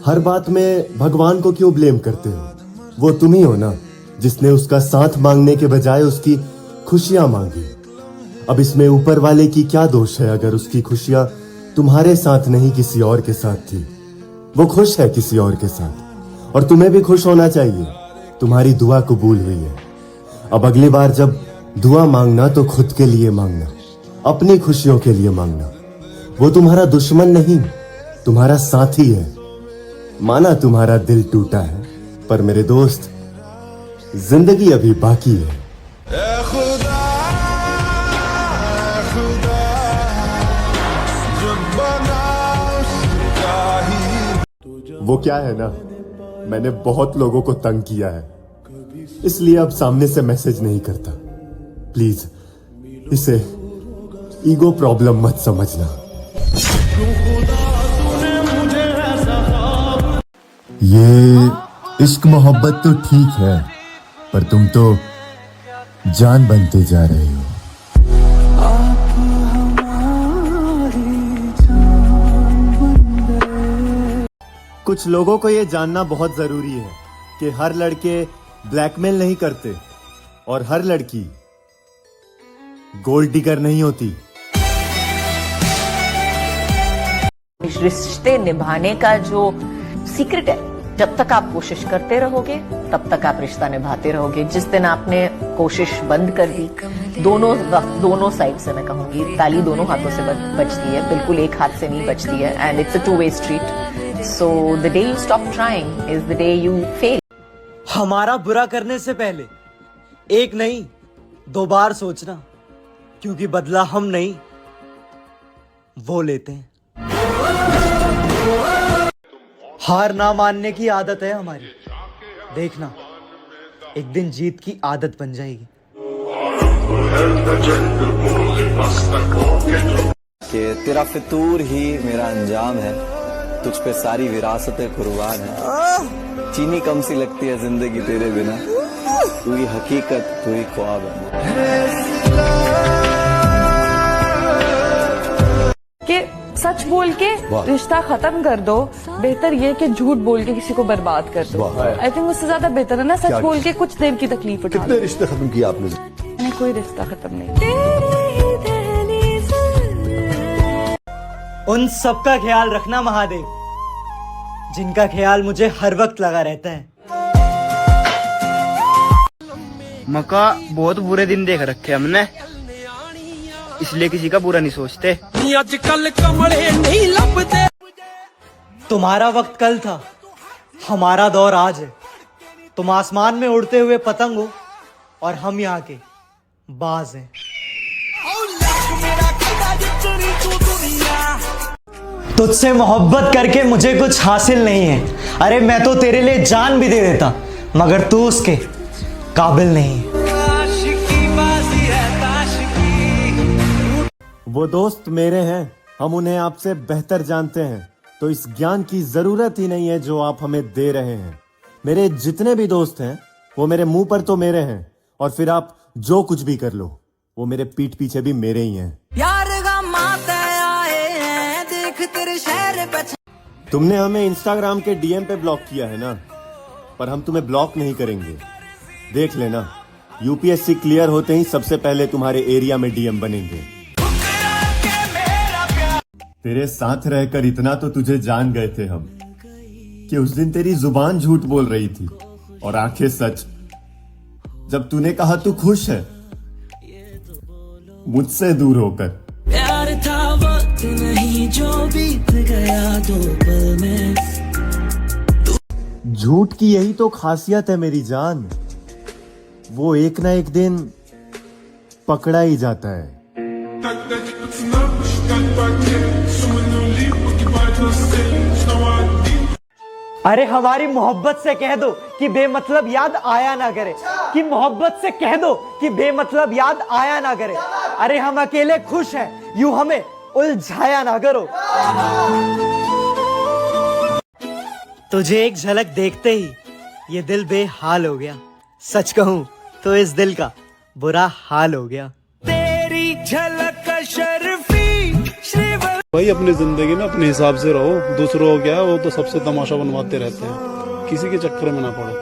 हर बात में भगवान को क्यों ब्लेम करते हो? वो तुम ही हो ना जिसने उसका साथ मांगने के बजाय उसकी खुशियां मांगी। अब इसमें ऊपर वाले की क्या दोष है अगर उसकी खुशियां तुम्हारे साथ नहीं किसी और के साथ थी? वो खुश है किसी और के साथ और तुम्हें भी खुश होना चाहिए। तुम्हारी दुआ कबूल हुई है। अब अगली बार जब दुआ मांगना तो खुद के लिए मांगना, अपनी खुशियों के लिए मांगना। वो तुम्हारा दुश्मन नहीं, तुम्हारा साथी है। माना तुम्हारा दिल टूटा है, पर मेरे दोस्त जिंदगी अभी बाकी है। वो क्या है ना, मैंने बहुत लोगों को तंग किया है, इसलिए अब सामने से मैसेज नहीं करता। प्लीज इसे ईगो प्रॉब्लम मत समझना। ये इश्क मोहब्बत तो ठीक है, पर तुम तो जान बनते जा रहे हो। कुछ लोगों को ये जानना बहुत जरूरी है कि हर लड़के ब्लैकमेल नहीं करते और हर लड़की गोल्ड डिगर नहीं होती। रिश्ते निभाने का जो सीक्रेट है, जब तक आप कोशिश करते रहोगे तब तक आप रिश्ता निभाते रहोगे। जिस दिन आपने कोशिश बंद कर दी, दोनों साइड से मैं कहूंगी, ताली दोनों हाथों से बजती है, बिल्कुल एक हाथ से नहीं बजती है। And it's a two way street. So the day you stop trying is the day you fail. हमारा बुरा करने से पहले एक नहीं 2 बार सोचना, क्योंकि बदला हम नहीं वो लेते हैं। हार ना मानने की आदत है हमारी, देखना एक दिन जीत की आदत बन जाएगी। कि तेरा फितूर ही मेरा अंजाम है, तुझ पे सारी विरासतें कुर्बान है। चीनी कम सी लगती है जिंदगी तेरे बिना, तू ही हकीकत तू ही ख्वाब है। कि सच बोल के रिश्ता खत्म कर दो, बेहतर ये कि झूठ बोल के किसी को बर्बाद कर दो। आई थिंक उससे ज्यादा बेहतर है ना सच बोल के कुछ देर की तकलीफ उठा। कितने रिश्ते खत्म किए आपने? मैंने कोई रिश्ता खत्म नहीं। उन सबका ख्याल रखना महादेव, जिनका ख्याल मुझे हर वक्त लगा रहता है। मका बहुत बुरे दिन देख रखे हमने, इसलिए किसी का बुरा नहीं सोचते। आजकल कमले नहीं लभते। तुम्हारा वक्त कल था, हमारा दौर आज है। तुम आसमान में उड़ते हुए पतंग हो और हम यहाँ के बाज हैं। तुझसे मोहब्बत करके मुझे कुछ हासिल नहीं है। अरे मैं तो तेरे लिए जान भी दे देता, मगर तू उसके काबिल नहीं है। वो दोस्त मेरे हैं, हम उन्हें आपसे बेहतर जानते हैं, तो इस ज्ञान की जरूरत ही नहीं है जो आप हमें दे रहे हैं। मेरे जितने भी दोस्त हैं वो मेरे मुंह पर तो मेरे हैं, और फिर आप जो कुछ भी कर लो वो मेरे पीठ पीछे भी मेरे ही हैं। तुमने हमें इंस्टाग्राम के डीएम पे ब्लॉक किया है ना, पर हम तुम्हें ब्लॉक नहीं करेंगे। देख लेना, यूपीएससी क्लियर होते ही सबसे पहले तुम्हारे एरिया में डीएम बनेंगे। तेरे साथ रहकर इतना तो तुझे जान गए थे हम कि उस दिन तेरी जुबान झूठ बोल रही थी और आंखें सच, जब तूने कहा तू खुश है मुझसे दूर होकर। प्यार था वक्त नहीं जो बीत गया 2 पल में। झूठ की यही तो खासियत है मेरी जान, वो एक ना एक दिन पकड़ा ही जाता है। अरे हमारी मोहब्बत से कह दो कि बेमतलब याद आया ना करे, कि मोहब्बत से कह दो कि बेमतलब याद आया ना करे। अरे हम अकेले खुश हैं, यूं हमें उलझाया ना करो। तुझे एक झलक देखते ही ये दिल बेहाल हो गया। सच कहूं तो इस दिल का बुरा हाल हो गया। तेरी झलक शर्फी श्रीवल्लभ भाई अपनी जिंदगी में अपने हिसाब से रहो, दूसरों को क्या है वो तो सबसे तमाशा बनवाते रहते हैं, किसी के चक्कर में ना पड़ो,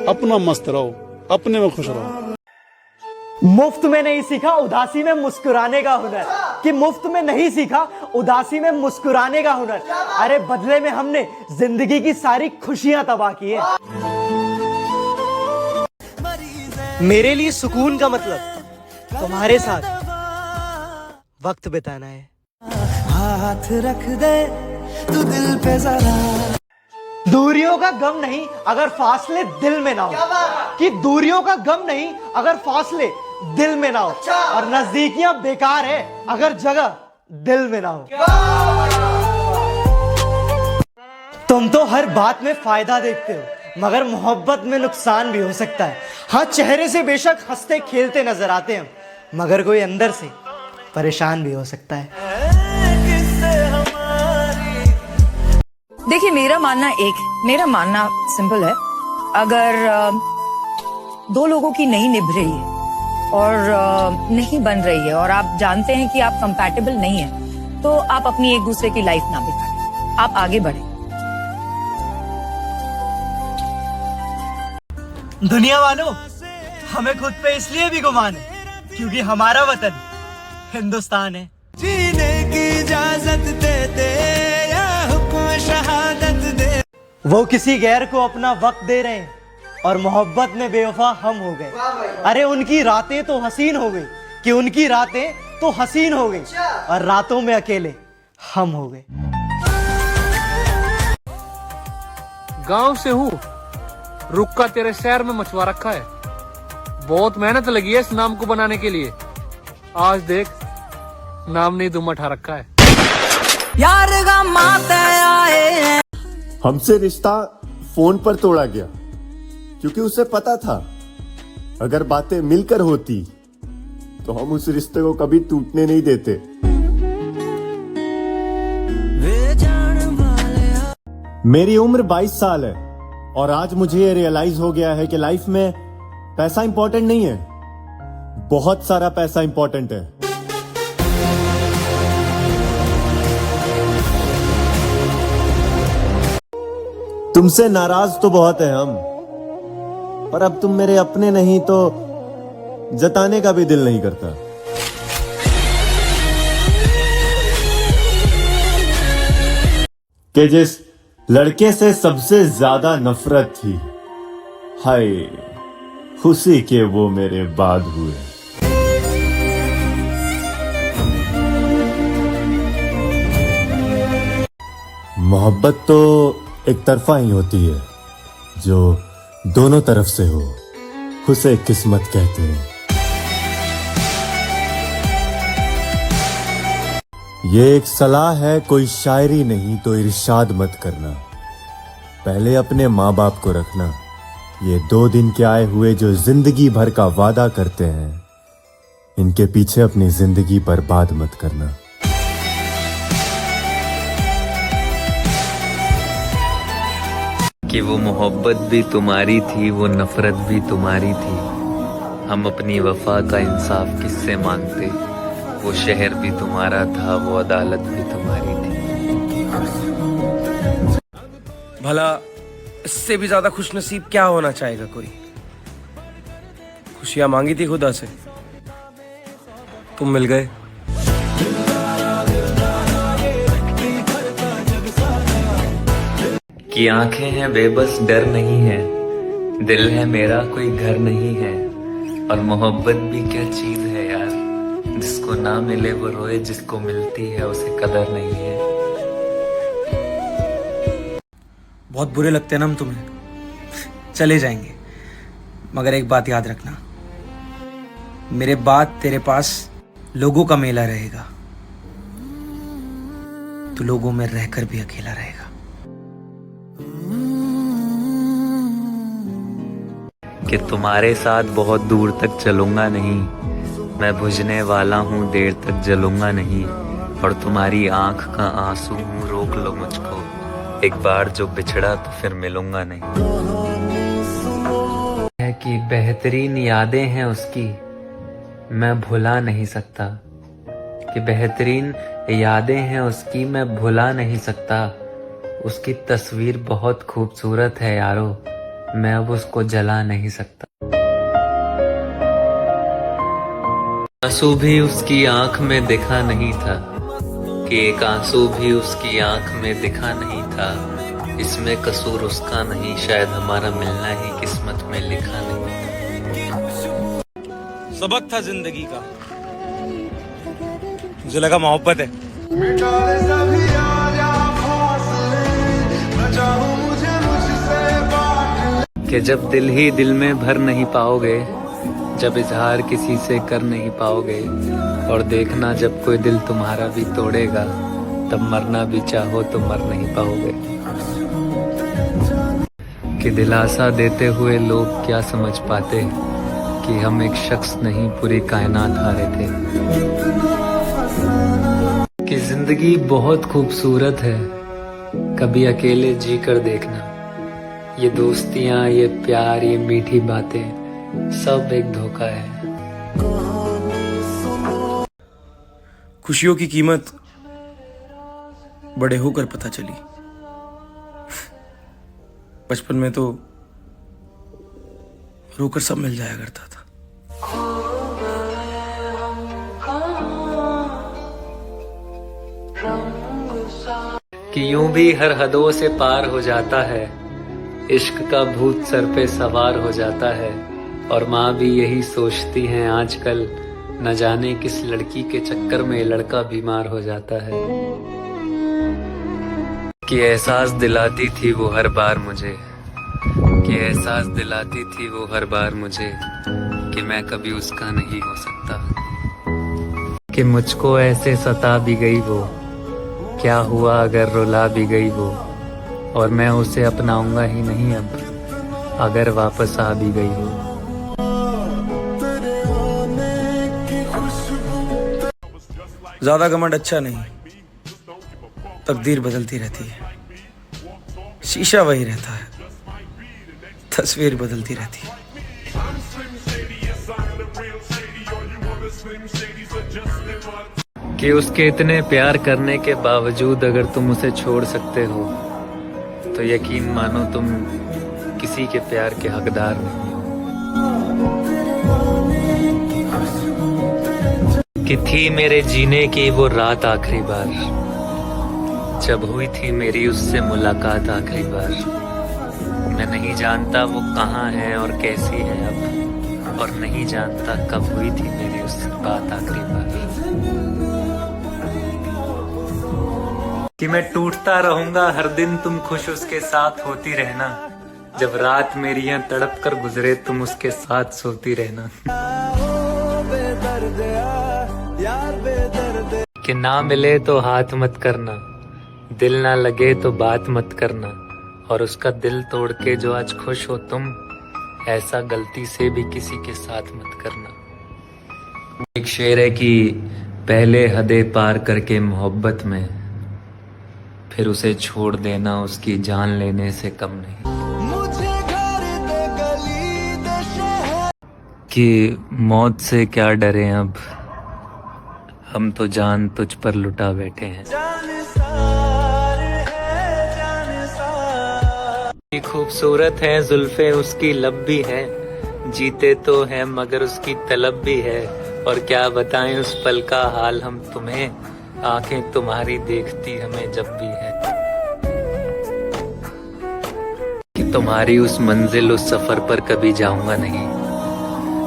अपना मस्त रहो, अपने में खुश रहो। मुफ्त में नहीं सीखा उदासी में मुस्कुराने का हुनर, कि मुफ्त में नहीं सीखा उदासी में मुस्कुराने का हुनर। अरे बदले में हमने जिंदगी की सारी खुशियां तबाह की है। मेरे लिए सुकून का मतलब तुम्हारे साथ वक्त बिताना है। हाथ रख दे तू दिल पे जरा। दूरियों का गम नहीं अगर फासले दिल में ना हो, कि दूरियों का गम नहीं अगर फासले दिल में ना हो, और नजदीकियां बेकार है अगर जगह दिल में ना हो। तुम तो हर बात में फायदा देखते हो, मगर मोहब्बत में नुकसान भी हो सकता है। हाँ, चेहरे से बेशक हंसते खेलते नजर आते हैं, मगर कोई अंदर से परेशान भी हो सकता है। देखिए मेरा मानना सिंपल है। अगर दो लोगों की नहीं निभ रही है और नहीं बन रही है और आप जानते हैं कि आप कंपैटिबल नहीं है, तो आप अपनी एक दूसरे की लाइफ ना बिगाड़ें, आप आगे बढ़ें। दुनिया वालों, हमें खुद पे इसलिए भी गुमान है क्योंकि हमारा वतन हिंदुस्तान है। जीने की इजाजत दे दे या हुक्म शहादत दे। वो किसी गैर को अपना वक्त दे रहे हैं और मोहब्बत में बेवफा हम हो गए। अरे उनकी रातें तो हसीन हो गई, कि उनकी रातें तो हसीन हो गई और रातों में अकेले हम हो गए। गांव से हूँ, रुक का तेरे शहर में मचवा रखा है। बहुत मेहनत लगी है इस नाम को बनाने के लिए। आज देख, नाम नहीं दुम उठा रखा है। यार गमाते आए। हमसे रिश्ता फोन पर तोड़ा गया क्योंकि उसे पता था अगर बातें मिलकर होती तो हम उस रिश्ते को कभी टूटने नहीं देते। मेरी उम्र 22 साल है और आज मुझे ये रियलाइज हो गया है कि लाइफ में पैसा इंपॉर्टेंट नहीं है, बहुत सारा पैसा इंपॉर्टेंट है। तुमसे नाराज तो बहुत है हम, पर अब तुम मेरे अपने नहीं तो जताने का भी दिल नहीं करता। कि जिस लड़के से सबसे ज्यादा नफरत थी, हाय खुशी के वो मेरे बाद हुए। मोहब्बत तो एक तरफा ही होती है, जो दोनों तरफ से हो उसे किस्मत कहते हैं। ये एक सलाह है, कोई शायरी नहीं तो इरशाद मत करना। पहले अपने माँ बाप को रखना, ये 2 दिन के आए हुए जो जिंदगी भर का वादा करते हैं, इनके पीछे अपनी जिंदगी बर्बाद मत करना। कि वो मोहब्बत भी तुम्हारी थी, वो नफरत भी तुम्हारी थी। हम अपनी वफा का इंसाफ किससे मांगते? वो शहर भी तुम्हारा था, वो अदालत भी तुम्हारी थी। भला इससे भी ज्यादा खुशनसीब क्या होना चाहेगा कोई? खुशियां मांगी थी खुदा से, तुम मिल गए। कि आंखें हैं बेबस डर नहीं है, दिल है मेरा कोई घर नहीं है। और मोहब्बत भी क्या चीज है यार, जिसको ना मिले वो रोए, जिसको मिलती है उसे कदर नहीं है। बहुत बुरे लगते हैं ना हम तुम्हें, चले जाएंगे, मगर एक बात याद रखना, मेरे बाद तेरे पास लोगों का मेला रहेगा, तो लोगों में रहकर भी अकेला रहेगा। कि तुम्हारे साथ बहुत दूर तक चलूंगा नहीं, मैं बुझने वाला हूँ देर तक जलूंगा नहीं। और तुम्हारी आंख का आंसू हूँ, रोक लो मुझको, एक बार जो बिछड़ा तो फिर मिलूंगा नहीं। है कि बेहतरीन यादें हैं उसकी, मैं भुला नहीं सकता। कि बेहतरीन यादें हैं उसकी, मैं भुला नहीं सकता। उसकी तस्वीर बहुत खूबसूरत है यारो, मैं अब उसको जला नहीं सकता। आंसू भी उसकी आंख में दिखा नहीं था, कि एक आंसू भी उसकी आंख में दिखा नहीं था। इसमें कसूर उसका नहीं, शायद हमारा मिलना ही किस्मत में लिखा नहीं। सबक था जिंदगी का, मुझे लगा मोहब्बत है। कि जब दिल ही दिल में भर नहीं पाओगे, जब इजहार किसी से कर नहीं पाओगे, और देखना जब कोई दिल तुम्हारा भी तोड़ेगा, तब मरना भी चाहो तो मर नहीं पाओगे। कि दिलासा देते हुए लोग क्या समझ पाते, कि हम एक शख्स नहीं पूरी कायनात हारे थे। कि जिंदगी बहुत खूबसूरत है, कभी अकेले जी कर देखना। ये दोस्तियां, ये प्यार, ये मीठी बातें सब एक धोखा है। खुशियों की कीमत बड़े होकर पता चली, बचपन में तो रोकर सब मिल जाया करता था। कि यूं भी हर हदों से पार हो जाता है, इश्क का भूत सर पे सवार हो जाता है। और माँ भी यही सोचती हैं आजकल, न जाने किस लड़की के चक्कर में लड़का बीमार हो जाता है। कि एहसास दिलाती थी वो हर बार मुझे, कि एहसास दिलाती थी वो हर बार मुझे, कि मैं कभी उसका नहीं हो सकता। कि मुझको ऐसे सता भी गई वो, क्या हुआ अगर रुला भी गई वो, और मैं उसे अपनाऊंगा ही नहीं अब, अगर वापस आ भी गई हो। ज्यादा घमंड अच्छा नहीं, तकदीर बदलती रहती है, शीशा वही रहता है, तस्वीर बदलती रहती है। कि उसके इतने प्यार करने के बावजूद अगर तुम उसे छोड़ सकते हो, तो यकीन मानो तुम किसी के प्यार के हकदार नहीं हो। कि थी मेरे जीने की वो रात आखिरी बार, जब हुई थी मेरी उससे मुलाकात आखिरी बार। मैं नहीं जानता वो कहाँ है और कैसी है अब, और नहीं जानता कब हुई थी मेरी उससे बात आखिरी बार। कि मैं टूटता रहूंगा हर दिन, तुम खुश उसके साथ होती रहना। जब रात मेरी यहाँ तड़प कर गुजरे, तुम उसके साथ सोती रहना। कि ना मिले तो हाथ मत करना, दिल ना लगे तो बात मत करना, और उसका दिल तोड़ के जो आज खुश हो तुम, ऐसा गलती से भी किसी के साथ मत करना। एक शेर है कि पहले हदें पार करके मोहब्बत में, फिर उसे छोड़ देना उसकी जान लेने से कम नहीं। कि मौत से क्या डरे अब, हम तो जान तुझ पर लुटा बैठे हैं। खूबसूरत है जुल्फे उसकी लब भी है, जीते तो है मगर उसकी तलब भी है। और क्या बताएं उस पल का हाल हम तुम्हें, आंखें तुम्हारी देखती हमें जब भी है। कि तुम्हारी उस मंजिल उस सफर पर कभी जाऊंगा नहीं,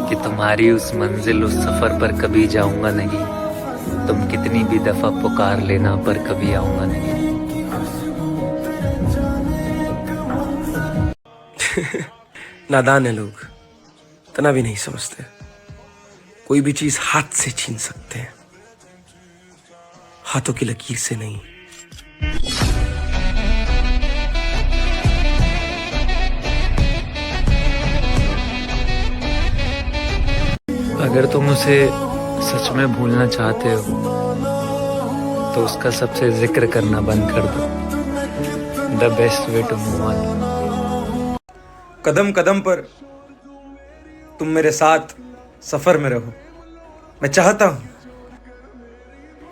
कि तुम्हारी उस मंजिल उस सफर पर कभी जाऊंगा नहीं। तुम कितनी भी दफा पुकार लेना पर कभी आऊंगा नहीं। नादान है लोग, इतना भी नहीं समझते। कोई भी चीज हाथ से छीन सकते हैं, हाथों की लकीर से नहीं। अगर तुम उसे सच में भूलना चाहते हो, तो उसका सबसे जिक्र करना बंद कर दो। The best way to move on. कदम कदम पर तुम मेरे साथ सफर में रहो। मैं चाहता हूं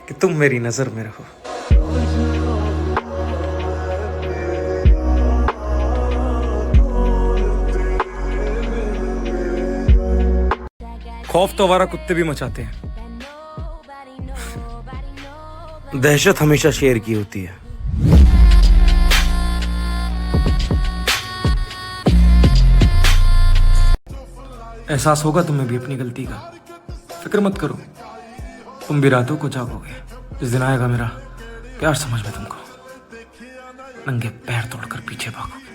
कि तुम मेरी नजर में रहो। खौफ तो आवारा कुत्ते भी मचाते हैं, दहशत हमेशा शेर की होती है। एहसास होगा तुम्हें भी अपनी गलती का, फिक्र मत करो, तुम भी रातों को जागोगे। जिस दिन आएगा मेरा प्यार समझ में तुमको, नंगे पैर तोड़कर पीछे भागोगे।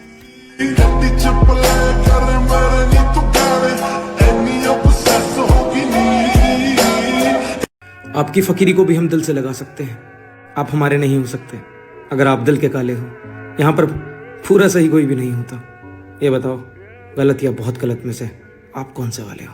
आपकी फकीरी को भी हम दिल से लगा सकते हैं, आप हमारे नहीं हो सकते अगर आप दिल के काले हो। यहाँ पर पूरा सही कोई भी नहीं होता। ये बताओ, गलत या बहुत गलत में से आप कौन से वाले हो?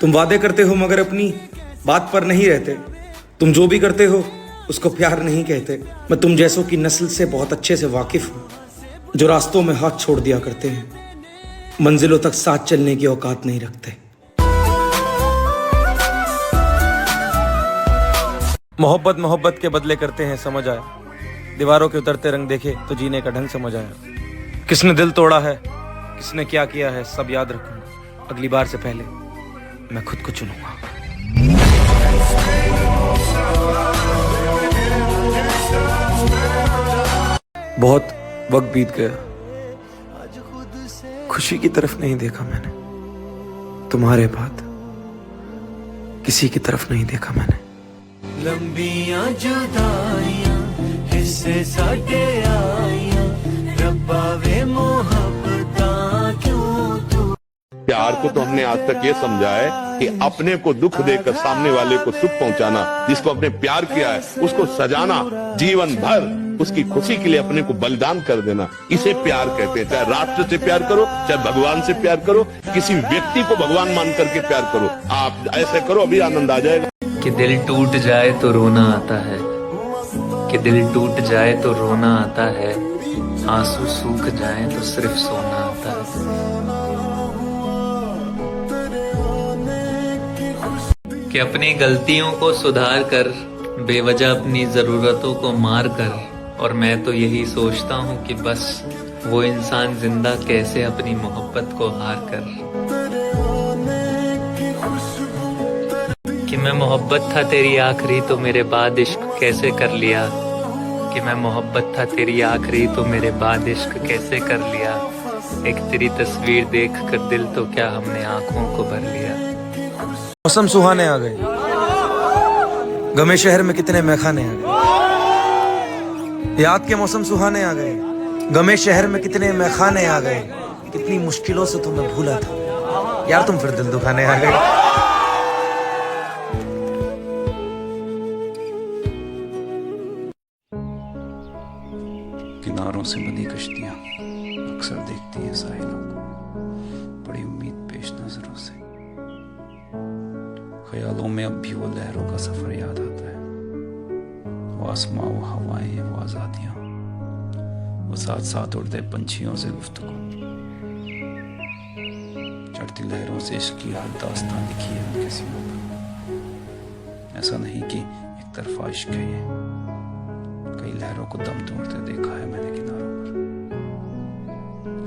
तुम वादे करते हो मगर अपनी बात पर नहीं रहते, तुम जो भी करते हो उसको प्यार नहीं कहते। मैं तुम जैसों की नस्ल से बहुत अच्छे से वाकिफ हूँ, जो रास्तों में हाथ छोड़ दिया करते हैं, मंजिलों तक साथ चलने की औकात नहीं रखते। मोहब्बत मोहब्बत के बदले करते हैं, समझ आया। दीवारों के उतरते रंग देखे तो जीने का ढंग समझ आया। किसने दिल तोड़ा है, किसने क्या किया है, सब याद रखूंगा। अगली बार से पहले मैं खुद को चुनूंगा। बहुत वक्त बीत गया, खुशी की तरफ नहीं देखा मैंने, तुम्हारे बाद किसी की तरफ नहीं देखा मैंने। लंबियां जुदाइयां हिस्से साडे आइयां, रब्बा वे मोहब्बतां क्यों तू। प्यार को तो हमने आज तक ये समझा है कि अपने को दुख देकर सामने वाले को सुख पहुंचाना, जिसको अपने प्यार किया है उसको सजाना, जीवन भर उसकी खुशी के लिए अपने को बलिदान कर देना, इसे प्यार कहते हैं। चाहे राष्ट्र से प्यार करो, चाहे भगवान से प्यार करो, किसी व्यक्ति को भगवान मान करके प्यार करो। आप ऐसे करो, अभी आनंद आ जाएगा। कि दिल टूट जाए तो रोना आता है, कि दिल टूट जाए तो रोना आता है, आंसू सूख जाए तो सिर्फ सोना आता है। कि अपनी गलतियों को सुधार कर, बेवजह अपनी जरूरतों को मार कर, और मैं तो यही सोचता हूँ कि बस वो इंसान जिंदा कैसे अपनी मोहब्बत को हार कर। कि मैं मोहब्बत था तेरी आखिरी तो मेरे बाद इश्क कैसे कर लिया, कि मैं मोहब्बत था तेरी आखिरी तो मेरे बाद इश्क कैसे कर लिया। एक तेरी तस्वीर देख कर दिल तो क्या हमने आंखों को भर लिया। मौसम सुहाने आ गए, गमे शहर में कितने मैखाने आ गए। याद के मौसम सुहाने आ गए, गमे शहर में कितने मैखाने आ गए। कितनी मुश्किलों से तुम्हें भूला था यार, तुम फिर दिल दुखाने आ गए। किनारों से बनी कश्तियां अक्सर देखती हैं साहिलों को, बड़ी उम्मीद पेश नजरों से। ख्यालों में अब भी वो लहरों का सफर याद आता है, वो आसमां, वो हवाएं, वो आजादियां, वो साथ साथ उड़ते पंछियों से गुफ्तगू। चढ़ती लहरों से इश्क की हर दास्तान लिखी है उनके सीनों पर। ऐसा नहीं कि एक तरफा इश्क है ये, कई लहरों को दम तोड़ते देखा है मैंने किनारों पर।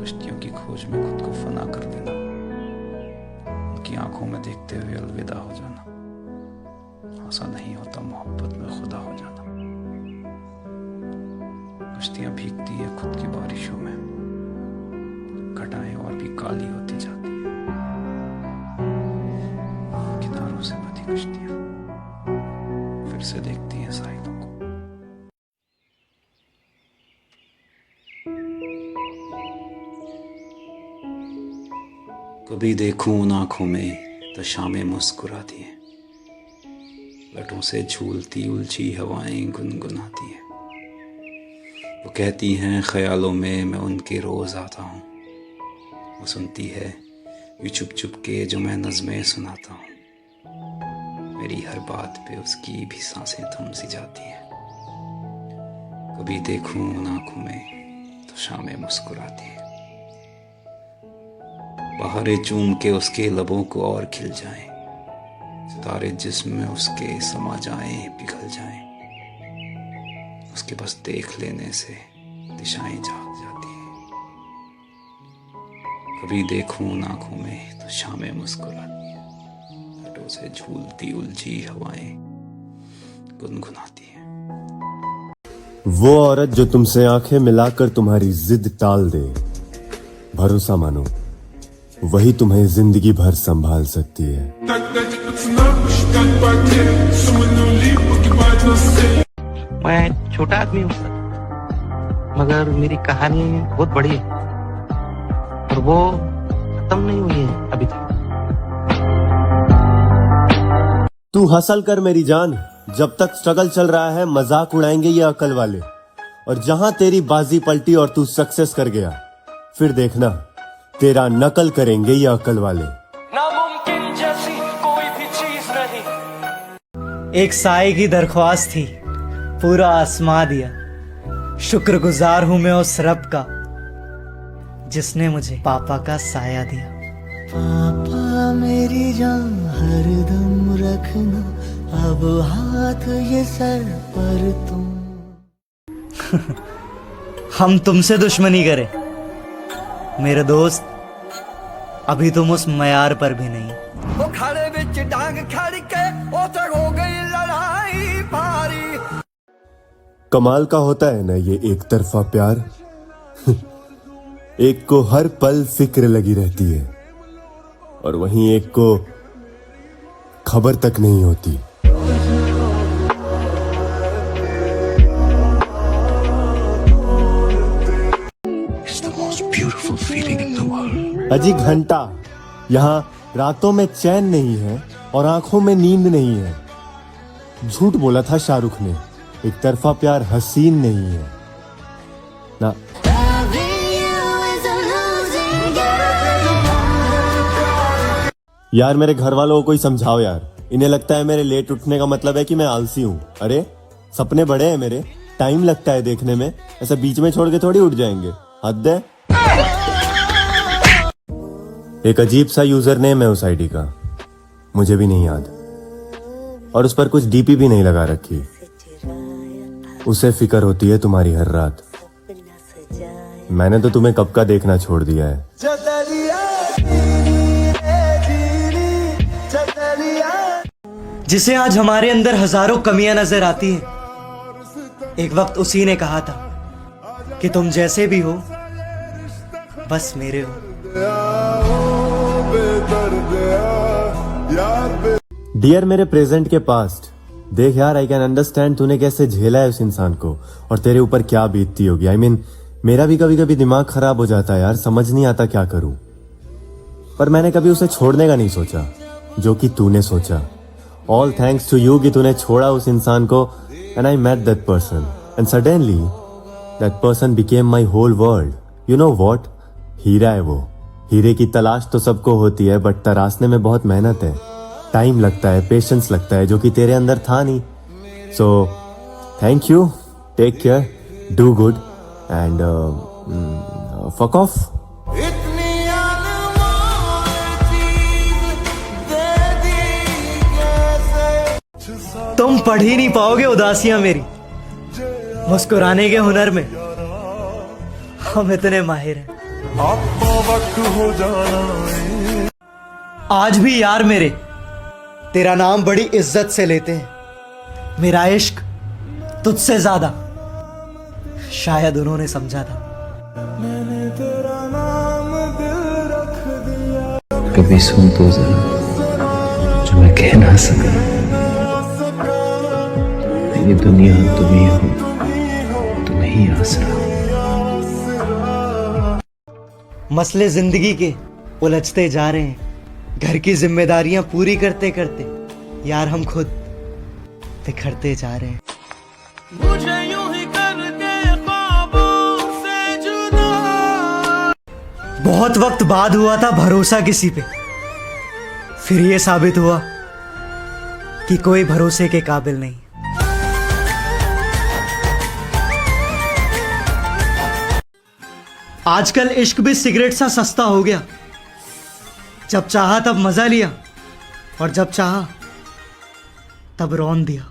कश्तियों की खोज में खुद को फना कर देना, उनकी आंखों में देखते हुए अलविदा हो जाना। ऐसा नहीं होता मोहब्बत में खुदा हो जाना। कश्तियां भीगती है खुद की बारिशों में, घटाएं और भी काली होती जाती है। किनारों से बधी कश्तियां फिर से देखती हैं साहिलों को। कभी देखूं उन आंखों में तो शामें मुस्कुराती हैं, लटों से झूलती उलझी हवाएं गुनगुनाती हैं। वो कहती हैं ख्यालों में मैं उनके रोज आता हूँ, वो सुनती है यूं चुप चुप के जो मैं नज़में सुनाता हूँ। मेरी हर बात पे उसकी भी सांसें थम सी जाती हैं। कभी देखूं उन आंखों में तो शामें मुस्कुराती हैं, बहारें चूम के उसके लबों को और खिल जाएं, सितारे जिस्म में उसके समा जाएं, पिघल जाएं। उसके बस देख लेने से दिशाएं जाग जाती हैं। कभी देखूं उन आंखों में तो शामें मुस्कुराती हैं, तटों से झूलती उलझी हवाएं गुनगुनाती हैं। वो औरत जो तुमसे आंखें मिलाकर तुम्हारी जिद टाल दे, भरोसा मानो वही तुम्हें जिंदगी भर संभाल सकती है। मैं छोटा आदमी हूँ सर, मगर मेरी कहानी बहुत बड़ी है और वो खत्म नहीं हुई है अभी तक। तू हसल कर मेरी जान, जब तक स्ट्रगल चल रहा है मजाक उड़ाएंगे ये अकल वाले, और जहां तेरी बाजी पलटी और तू सक्सेस कर गया, फिर देखना तेरा नकल करेंगे ये अकल वाले। नामुमकिन जैसी कोई भी चीज नहीं। एक साए की दरख्वास्त थी, पूरा आसमां दिया। शुक्रगुजार हूं मैं उस रब का जिसने मुझे पापा का साया दिया। पापा मेरी जान हरदम रखना, अब हाथ ये सर पर तुम। हम तुमसे दुश्मनी करें मेरे दोस्त, अभी तुम उस मयार पर भी नहीं। वो खड़े बिच डांग खड़ के ओते हो गई लड़ाई भारी। कमाल का होता है ना ये एक तरफा प्यार। एक को हर पल फिक्र लगी रहती है और वहीं एक को खबर तक नहीं होती। अजी घंटा, यहाँ रातों में चैन नहीं है और आंखों में नींद नहीं है। झूठ बोला था शाहरुख ने, एक तरफा प्यार हसीन नहीं है ना। यार मेरे घर वालों को कोई समझाओ यार, इन्हें लगता है मेरे लेट उठने का मतलब है कि मैं आलसी हूँ। अरे सपने बड़े हैं मेरे, टाइम लगता है देखने में, ऐसा बीच में छोड़ के थोड़ी उठ जाएंगे, हद है। एक अजीब सा यूजर नेम है उस आईडी का, मुझे भी नहीं याद, और उस पर कुछ डीपी भी नहीं लगा रखी। उसे फिक्र होती है तुम्हारी हर रात। मैंने तो तुम्हें कब का देखना छोड़ दिया है। जिसे आज हमारे अंदर हजारों कमियां नजर आती हैं, एक वक्त उसी ने कहा था कि तुम जैसे भी हो बस मेरे हो। डियर मेरे प्रेजेंट के पास्ट, देख यार, आई कैन अंडरस्टैंड तूने कैसे झेला है उस इंसान को और तेरे ऊपर क्या बीतती होगी। आई मीन मेरा भी कभी कभी दिमाग खराब हो जाता है यार, समझ नहीं आता क्या करूं। पर मैंने कभी उसे छोड़ने का नहीं सोचा जो कि तूने सोचा। ऑल थैंक्स टू यू कि तूने छोड़ा उस इंसान को, and I met that person and suddenly that person became my whole world. You know what, हीरा है वो। हीरे की तलाश तो सबको होती है, बट तराशने में बहुत मेहनत है, टाइम लगता है, पेशेंस लगता है, जो कि तेरे अंदर था नहीं। So thank you, take care, do good and fuck off. तुम पढ़ ही नहीं पाओगे उदासियां मेरी, मुस्कुराने के हुनर में हम इतने माहिर हैं। वक्त हो जाना। आज भी यार मेरे तेरा नाम बड़ी इज्जत से लेते हैं। मेरा इश्क तुझसे ज्यादा शायद उन्होंने समझा था। मैंने तेरा नाम दिल रख दिया। कभी सुन तो जरा जो मैं कह ना सका। ये दुनिया तुम ही हो, तुम ही आसरा। मसले जिंदगी के उलझते जा रहे हैं, घर की जिम्मेदारियां पूरी करते करते यार हम खुद बिखरते जा रहे हैं। मुझे यूं ही करके ख्वाबों से जुदा। बहुत वक्त बाद हुआ था भरोसा किसी पे, फिर ये साबित हुआ कि कोई भरोसे के काबिल नहीं। आजकल इश्क भी सिगरेट सा सस्ता हो गया। जब चाहा तब मजा लिया और जब चाहा तब रौन दिया।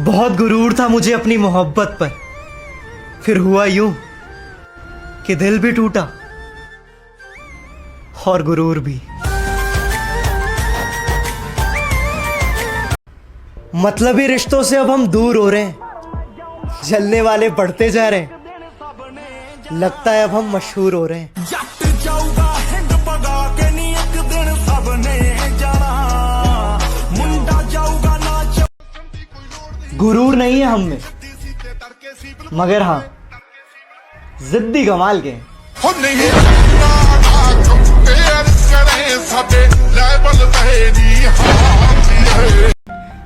बहुत गुरूर था मुझे अपनी मोहब्बत पर, फिर हुआ यूं कि दिल भी टूटा और गुरूर भी। मतलबी रिश्तों से अब हम दूर हो रहे हैं, जलने वाले बढ़ते जा रहे हैं, लगता है अब हम मशहूर हो रहे हैं। गुरूर नहीं है हम में, मगर हाँ जिद्दी कमाल के हैं।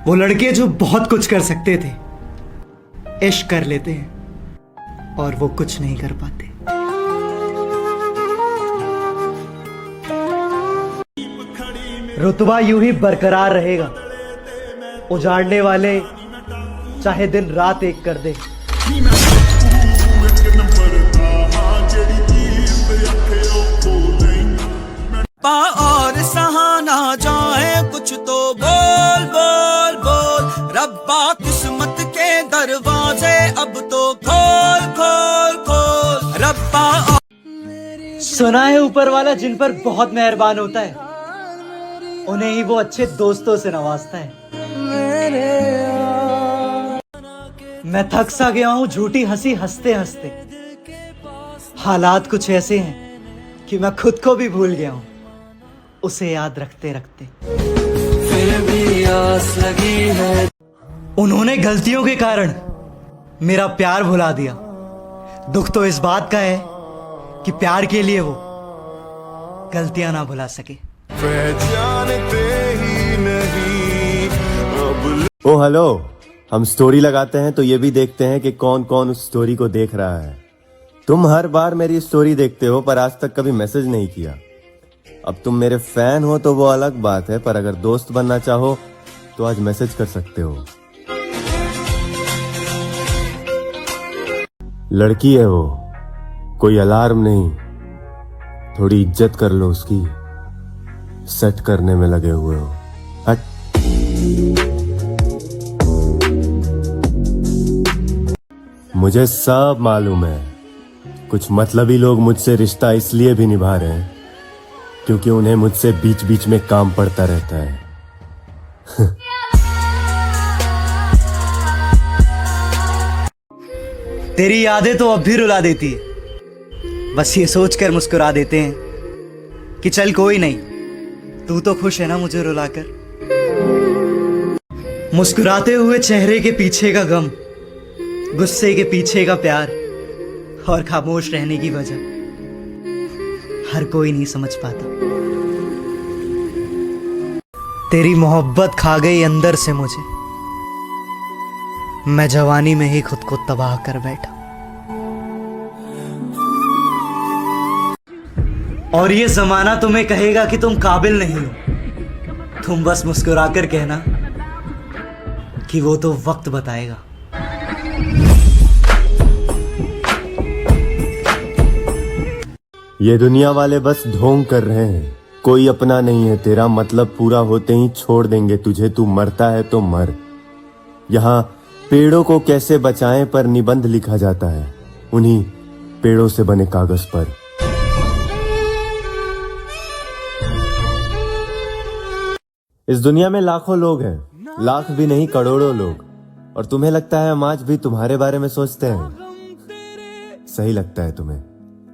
वो लड़के जो बहुत कुछ कर सकते थे, इश्क कर लेते हैं और वो कुछ नहीं कर पाते। रुतबा यूं ही बरकरार रहेगा, उजाड़ने वाले चाहे दिन रात एक कर दे। और सहा ना जाए कुछ तो बोल बोल बोल, रब्बा किस्मत के दरवाजे अब तो खोल खोल खोल, रब्बा। सुना है ऊपर वाला जिन पर बहुत मेहरबान होता है, उन्हें ही वो अच्छे दोस्तों से नवाजता है। मैं थक सा गया हूं झूठी हंसी हंसते हंसते, हालात कुछ ऐसे हैं कि मैं खुद को भी भूल गया हूं उसे याद रखते रखते। फिर भी आस लगी है। उन्होंने गलतियों के कारण मेरा प्यार भुला दिया, दुख तो इस बात का है कि प्यार के लिए वो गलतियां ना भुला सके। ओ हेलो, हम स्टोरी लगाते हैं तो ये भी देखते हैं कि कौन कौन उस स्टोरी को देख रहा है। तुम हर बार मेरी स्टोरी देखते हो पर आज तक कभी मैसेज नहीं किया। अब तुम मेरे फैन हो तो वो अलग बात है, पर अगर दोस्त बनना चाहो तो आज मैसेज कर सकते हो। लड़की है वो, कोई अलार्म नहीं, थोड़ी इज्जत कर लो उसकी, सेट करने में लगे हुए हो। हट। मुझे सब मालूम है, कुछ मतलबी लोग मुझसे रिश्ता इसलिए भी निभा रहे हैं क्योंकि उन्हें मुझसे बीच बीच में काम पड़ता रहता है। तेरी यादें तो अब भी रुला देती है, बस ये सोचकर मुस्कुरा देते हैं कि चल कोई नहीं, तू तो खुश है ना मुझे रुलाकर। मुस्कुराते हुए चेहरे के पीछे का गम, गुस्से के पीछे का प्यार और खामोश रहने की वजह हर कोई नहीं समझ पाता। तेरी मोहब्बत खा गई अंदर से मुझे, मैं जवानी में ही खुद को तबाह कर बैठा। और ये जमाना तुम्हें कहेगा कि तुम काबिल नहीं हो, तुम बस मुस्कुराकर कहना कि वो तो वक्त बताएगा। ये दुनिया वाले बस ढोंग कर रहे हैं, कोई अपना नहीं है तेरा, मतलब पूरा होते ही छोड़ देंगे तुझे, तू मरता है तो मर। यहाँ पेड़ों को कैसे बचाएं पर निबंध लिखा जाता है उन्हीं पेड़ों से बने कागज पर। इस दुनिया में लाखों लोग हैं, लाख भी नहीं करोड़ों लोग, और तुम्हें लगता है हम आज भी तुम्हारे बारे में सोचते हैं। सही लगता है तुम्हें,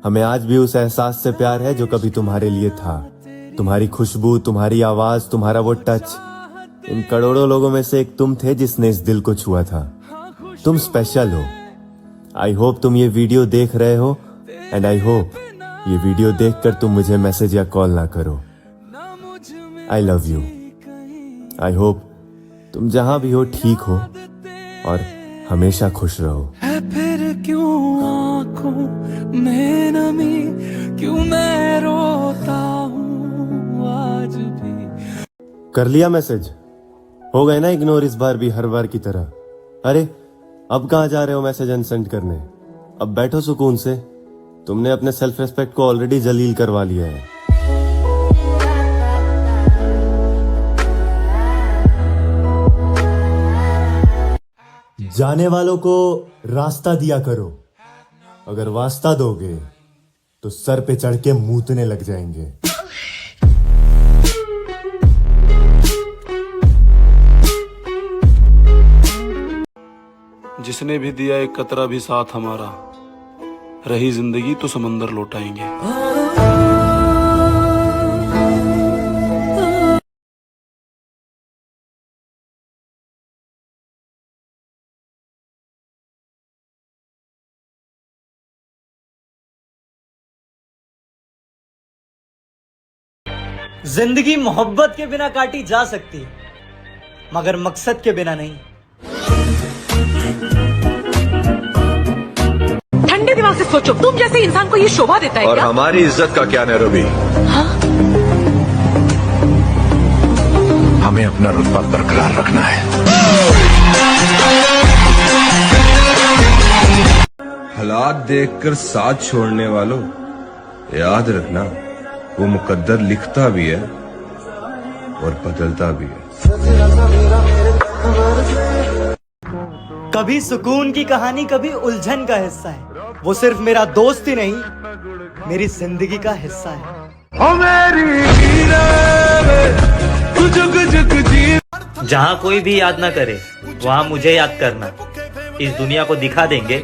हमें आज भी उस एहसास से प्यार है जो कभी तुम्हारे लिए था। तुम्हारी खुशबू, तुम्हारी आवाज, तुम्हारा वो टच, इन करोड़ों लोगों में से एक तुम थे जिसने इस दिल को छुआ था। तुम स्पेशल हो। आई होप तुम ये वीडियो देख रहे हो, एंड आई होप ये वीडियो देखकर तुम मुझे मैसेज या कॉल ना करो। I love you. I hope तुम जहां भी हो ठीक हो और हमेशा खुश रहो। फिर क्यों आंखों में नमी, क्यों मैं रोता हूँ आज भी। कर लिया मैसेज? हो गए ना इग्नोर इस बार भी हर बार की तरह। अरे अब कहाँ जा रहे हो मैसेज अनसेंड करने? अब बैठो सुकून से, तुमने अपने सेल्फ रिस्पेक्ट को ऑलरेडी जलील करवा लिया है। जाने वालों को रास्ता दिया करो, अगर वास्ता दोगे तो सर पे चढ़ के मूतने लग जाएंगे। जिसने भी दिया एक कतरा भी साथ हमारा, रही जिंदगी तो समंदर लौटाएंगे। जिंदगी मोहब्बत के बिना काटी जा सकती है, मगर मकसद के बिना नहीं। ठंडे दिमाग से सोचो, तुम जैसे इंसान को ये शोभा देता है और क्या? हमारी इज्जत का क्या नैरोबी? हाँ? हमें अपना रुतबा बरकरार रखना है। हालात देखकर साथ छोड़ने वालों, याद रखना वो मुकद्दर लिखता भी है और बदलता भी है। कभी सुकून की कहानी, कभी उलझन का हिस्सा है। वो सिर्फ मेरा दोस्त ही नहीं, मेरी जिंदगी का हिस्सा है। जहाँ कोई भी याद ना करे, वहाँ मुझे याद करना। इस दुनिया को दिखा देंगे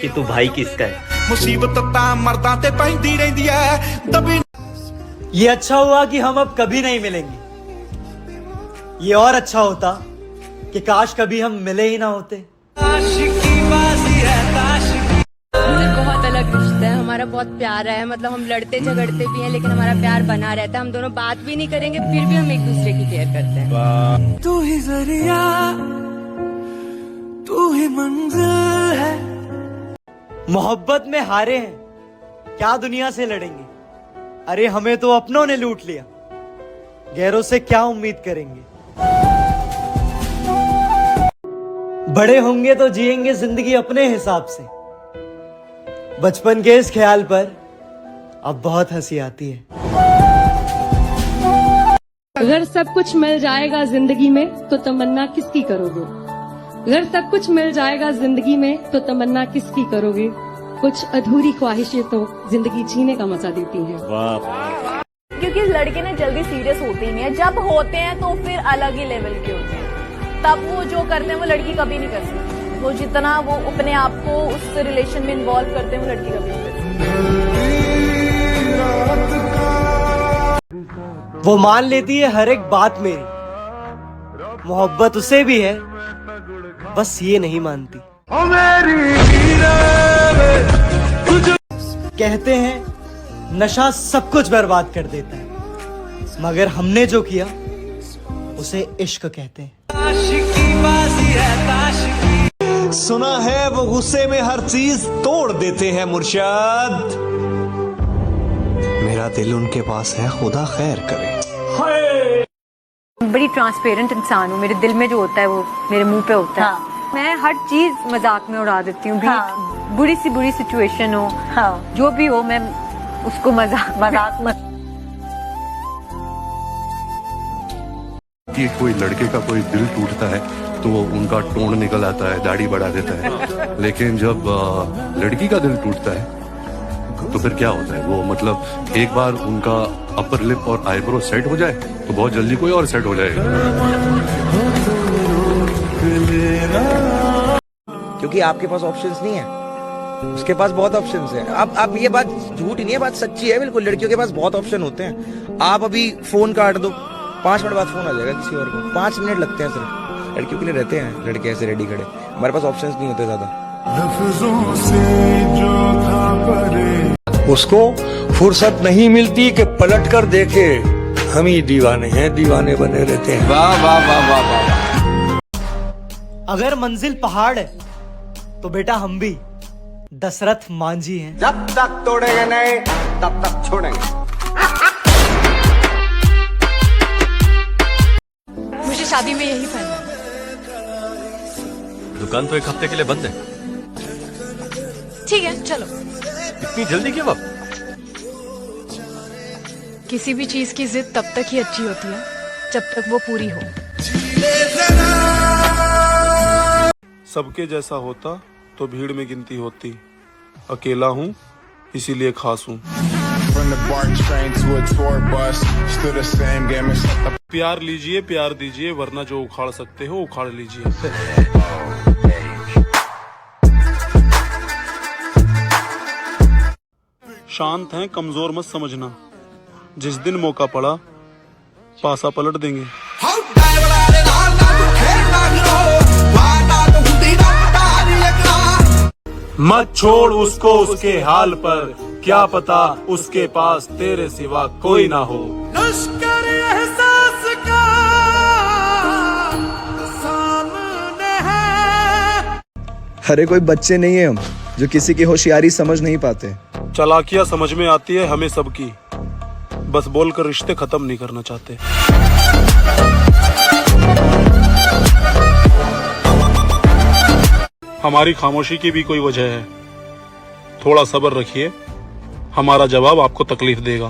कि तू भाई किसका है। मुसीबत मर्दा ते पैंदी रहिंदी है दबी। ये अच्छा हुआ कि हम अब कभी नहीं मिलेंगे। ये और अच्छा होता कि काश कभी हम मिले ही ना होते। बहुत अलग रिश्ता है हमारा, बहुत प्यारा है। मतलब हम लड़ते झगड़ते भी हैं, लेकिन हमारा प्यार बना रहता है। हम दोनों बात भी नहीं करेंगे, फिर भी हम एक दूसरे की केयर करते हैं। तू ही जरिया, तू ही मंजिल है। मोहब्बत में हारे हैं, क्या दुनिया से लड़ेंगे। अरे हमें तो अपनों ने लूट लिया, गैरों से क्या उम्मीद करेंगे। बड़े होंगे तो जिएंगे जिंदगी अपने हिसाब से। बचपन के इस ख्याल पर अब बहुत हंसी आती है। अगर सब कुछ मिल जाएगा जिंदगी में तो तमन्ना किसकी करोगे? अगर सब कुछ मिल जाएगा जिंदगी में तो तमन्ना किसकी करोगे? कुछ अधूरी ख्वाहिशें तो जिंदगी जीने का मजा देती हैं। क्योंकि लड़के ना जल्दी सीरियस होते ही नहीं है, जब होते हैं तो फिर अलग ही लेवल के होते हैं। तब वो जो करते हैं वो लड़की कभी नहीं कर सकती। वो जितना वो अपने आप को उस रिलेशन में इन्वॉल्व करते हैं वो लड़की कभी नहीं कर सकती। वो मान लेती है हर एक बात मेरी, मोहब्बत उसे भी है, बस ये नहीं मानती। कहते हैं नशा सब कुछ बर्बाद कर देता है, मगर हमने जो किया उसे इश्क कहते हैं। सुना है वो गुस्से में हर चीज तोड़ देते हैं मुर्शिद। मेरा दिल उनके पास है, खुदा खैर करे। बड़ी ट्रांसपेरेंट इंसान हूँ, मेरे दिल में जो होता है वो मेरे मुंह पे होता है। मैं हर चीज मजाक में उड़ा देती हूँ। बुरी सी बुरी सिचुएशन हो, जो भी हो, मैं उसको मजाक में। कि कोई लड़के का कोई दिल टूटता है तो उनका टोन निकल आता है, दाढ़ी बढ़ा देता है। लेकिन जब लड़की का दिल टूटता है तो फिर क्या होता है? वो मतलब एक बार उनका अपर लिप और आईब्रो सेट हो जाए तो बहुत जल्दी कोई और सेट हो जाएगा। क्योंकि आपके पास ऑप्शंस नहीं है, उसके पास बहुत ऑप्शंस है। अब ये बात झूठ ही नहीं है, बात सच्ची है बिल्कुल। लड़कियों के पास बहुत ऑप्शन होते हैं। आप अभी फोन काट दो, 5 मिनट बाद फोन आ जाएगा किसी और को। 5 मिनट लगते हैं सिर्फ। लड़कियों के लिए रहते हैं लड़के ऐसे रेडी खड़े। हमारे पास ऑप्शंस नहीं होते ज्यादा। उसको फुर्सत नहीं मिलती कि पलट कर देखे। हम ही दीवाने हैं, दीवाने बने रहते हैं। वाह वाह वाह वाह वाह। अगर मंजिल पहाड़ है तो बेटा हम भी दशरथ मांझी हैं। जब तक तोड़ेंगे नहीं तब तक छोड़ेंगे। मुझे शादी में यही पहनना है। दुकान तो 1 हफ्ते के लिए बंद है। ठीक है चलो। इतनी जल्दी क्यों अब? किसी भी चीज की जिद तब तक ही अच्छी होती है जब तक वो पूरी हो। सबके जैसा होता तो भीड़ में गिनती होती, अकेला हूँ इसीलिए खास हूँ। प्यार लीजिए प्यार दीजिए, वरना जो उखाड़ सकते हो उखाड़ लीजिए। शांत हैं कमजोर मत समझना, जिस दिन मौका पड़ा पासा पलट देंगे। मत छोड़ उसको उसके हाल पर, क्या पता उसके पास तेरे सिवा कोई ना हो। लश्कर एहसास का सामने है। अरे कोई बच्चे नहीं है हम जो किसी की होशियारी समझ नहीं पाते। चालाकियां समझ में आती है हमें सबकी, बस बोलकर रिश्ते खत्म नहीं करना चाहते। हमारी खामोशी की भी कोई वजह है, थोड़ा सब्र रखिए, हमारा जवाब आपको तकलीफ देगा।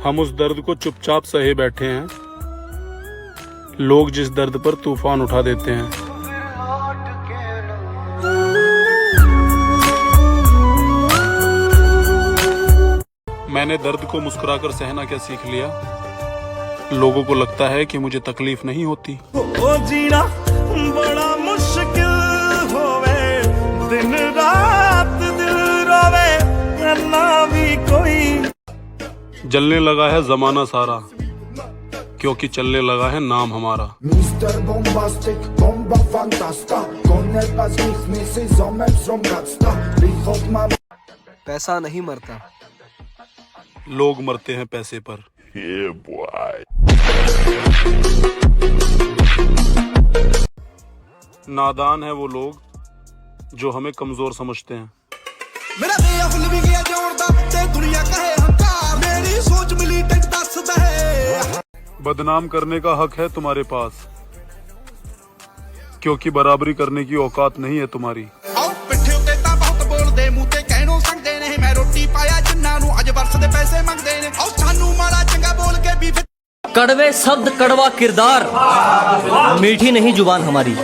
हम उस दर्द को चुपचाप सहे बैठे हैं, लोग जिस दर्द पर तूफान उठा देते हैं। मैंने दर्द को मुस्कुराकर सहना क्या सीख लिया, लोगों को लगता है कि मुझे तकलीफ नहीं होती। ओ जीना बड़ा मुश्किल होवे, दिन रात दिल रोवे, करना भी कोई। जलने लगा है जमाना सारा, क्योंकि चलने लगा है नाम हमारा। Mr. Bombastic, bomba fantasta, con el pas meses om from Gatsta, behold my... पैसा नहीं मरता, लोग मरते हैं पैसे पर। नादान है वो लोग जो हमें कमजोर समझते हैं। मेरा बेअक्ल भी गया जोड़दा ते दुनिया कहे हंकार, मेरी सोच मिली टच दस दे। बदनाम करने का हक है तुम्हारे पास, क्योंकि बराबरी करने की औकात नहीं है तुम्हारी। आओ पिट्ठे उते तां बहुत बोलदे, मुंह ते कहणों सकदे नहीं, मैं रोटी पाया जिन्ना नूं अज वर्ष दे पैसे मंगदे ने। आओ सानू माड़ा चंगा बोल के भी कड़वे शब्द कड़वा किरदार, मीठी नहीं जुबान हमारी।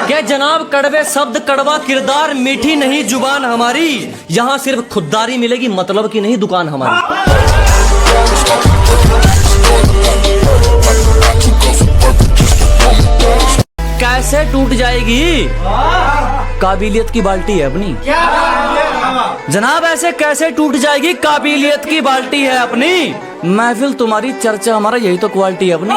क्या जनाब, कड़वे शब्द कड़वा किरदार, मीठी नहीं जुबान हमारी। यहाँ सिर्फ खुददारी मिलेगी, मतलब की नहीं दुकान हमारी। कैसे टूट जाएगी, काबिलियत की बाल्टी है अपनी। जनाब ऐसे कैसे टूट जाएगी, काबिलियत की बाल्टी है अपनी। महफिल तुम्हारी, चर्चा हमारा, यही तो क्वालिटी है अपनी।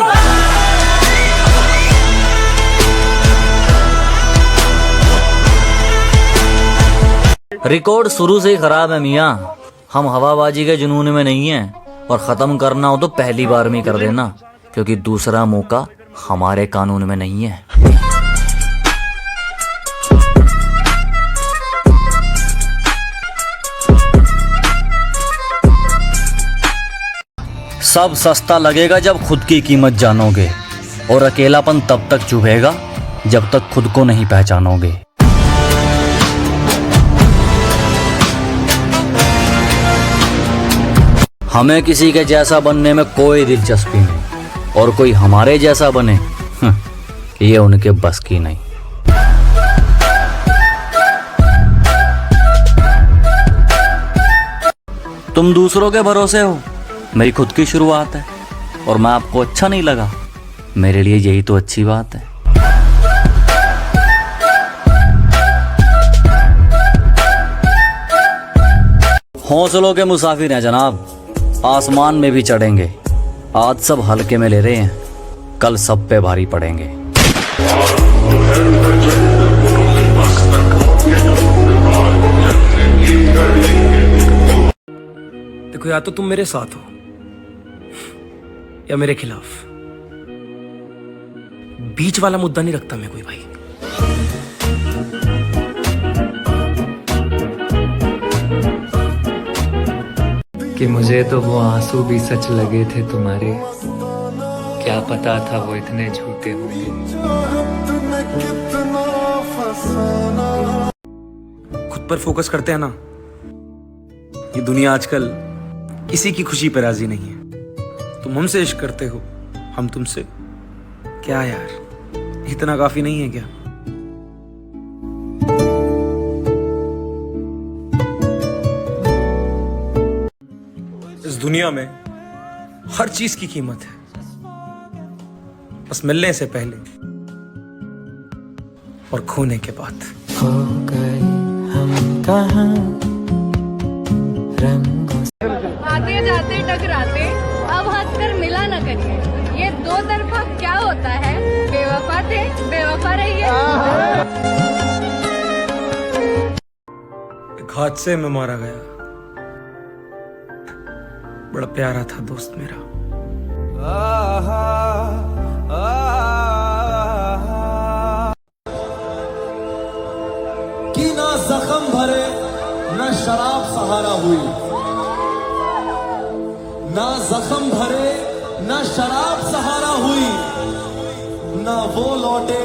रिकॉर्ड शुरू से ही खराब है मियाँ, हम हवाबाजी के जुनून में नहीं हैं, और खत्म करना हो तो पहली बार में कर देना, क्योंकि दूसरा मौका हमारे कानून में नहीं है। सब सस्ता लगेगा जब खुद की कीमत जानोगे, और अकेलापन तब तक चुभेगा जब तक खुद को नहीं पहचानोगे। हमें किसी के जैसा बनने में कोई दिलचस्पी नहीं, और कोई हमारे जैसा बने ये उनके बस की नहीं। तुम दूसरों के भरोसे हो, मेरी खुद की शुरुआत है, और मैं आपको अच्छा नहीं लगा, मेरे लिए यही तो अच्छी बात है। हौसलों के मुसाफिर हैं जनाब, आसमान में भी चढ़ेंगे। आज सब हल्के में ले रहे हैं, कल सब पे भारी पड़ेंगे। देखो, या तो तुम मेरे साथ हो या मेरे खिलाफ, बीच वाला मुद्दा नहीं रखता मैं कोई भाई। कि मुझे तो वो आंसू भी सच लगे थे तुम्हारे, क्या पता था वो इतने झूठे होंगे। खुद पर फोकस करते हैं ना, ये दुनिया आजकल किसी की खुशी पर राजी नहीं है। तुम हमसे इश्क करते हो, हम तुमसे। क्या यार, इतना काफी नहीं है क्या? इस दुनिया में हर चीज की कीमत है, बस मिलने से पहले और खोने के बाद। खो गए हम कहाँ रंगों से। आते जाते टकराते अब हंसकर मिला न करिए, ये दो तरफा क्या होता है, बेवफा थे बेवफा रहिए। एक हादसे में मारा गया बड़ा प्यारा था दोस्त मेरा। कि ना जख्म भरे ना शराब सहारा हुई, ना जख्म भरे ना शराब सहारा हुई, ना वो लौटे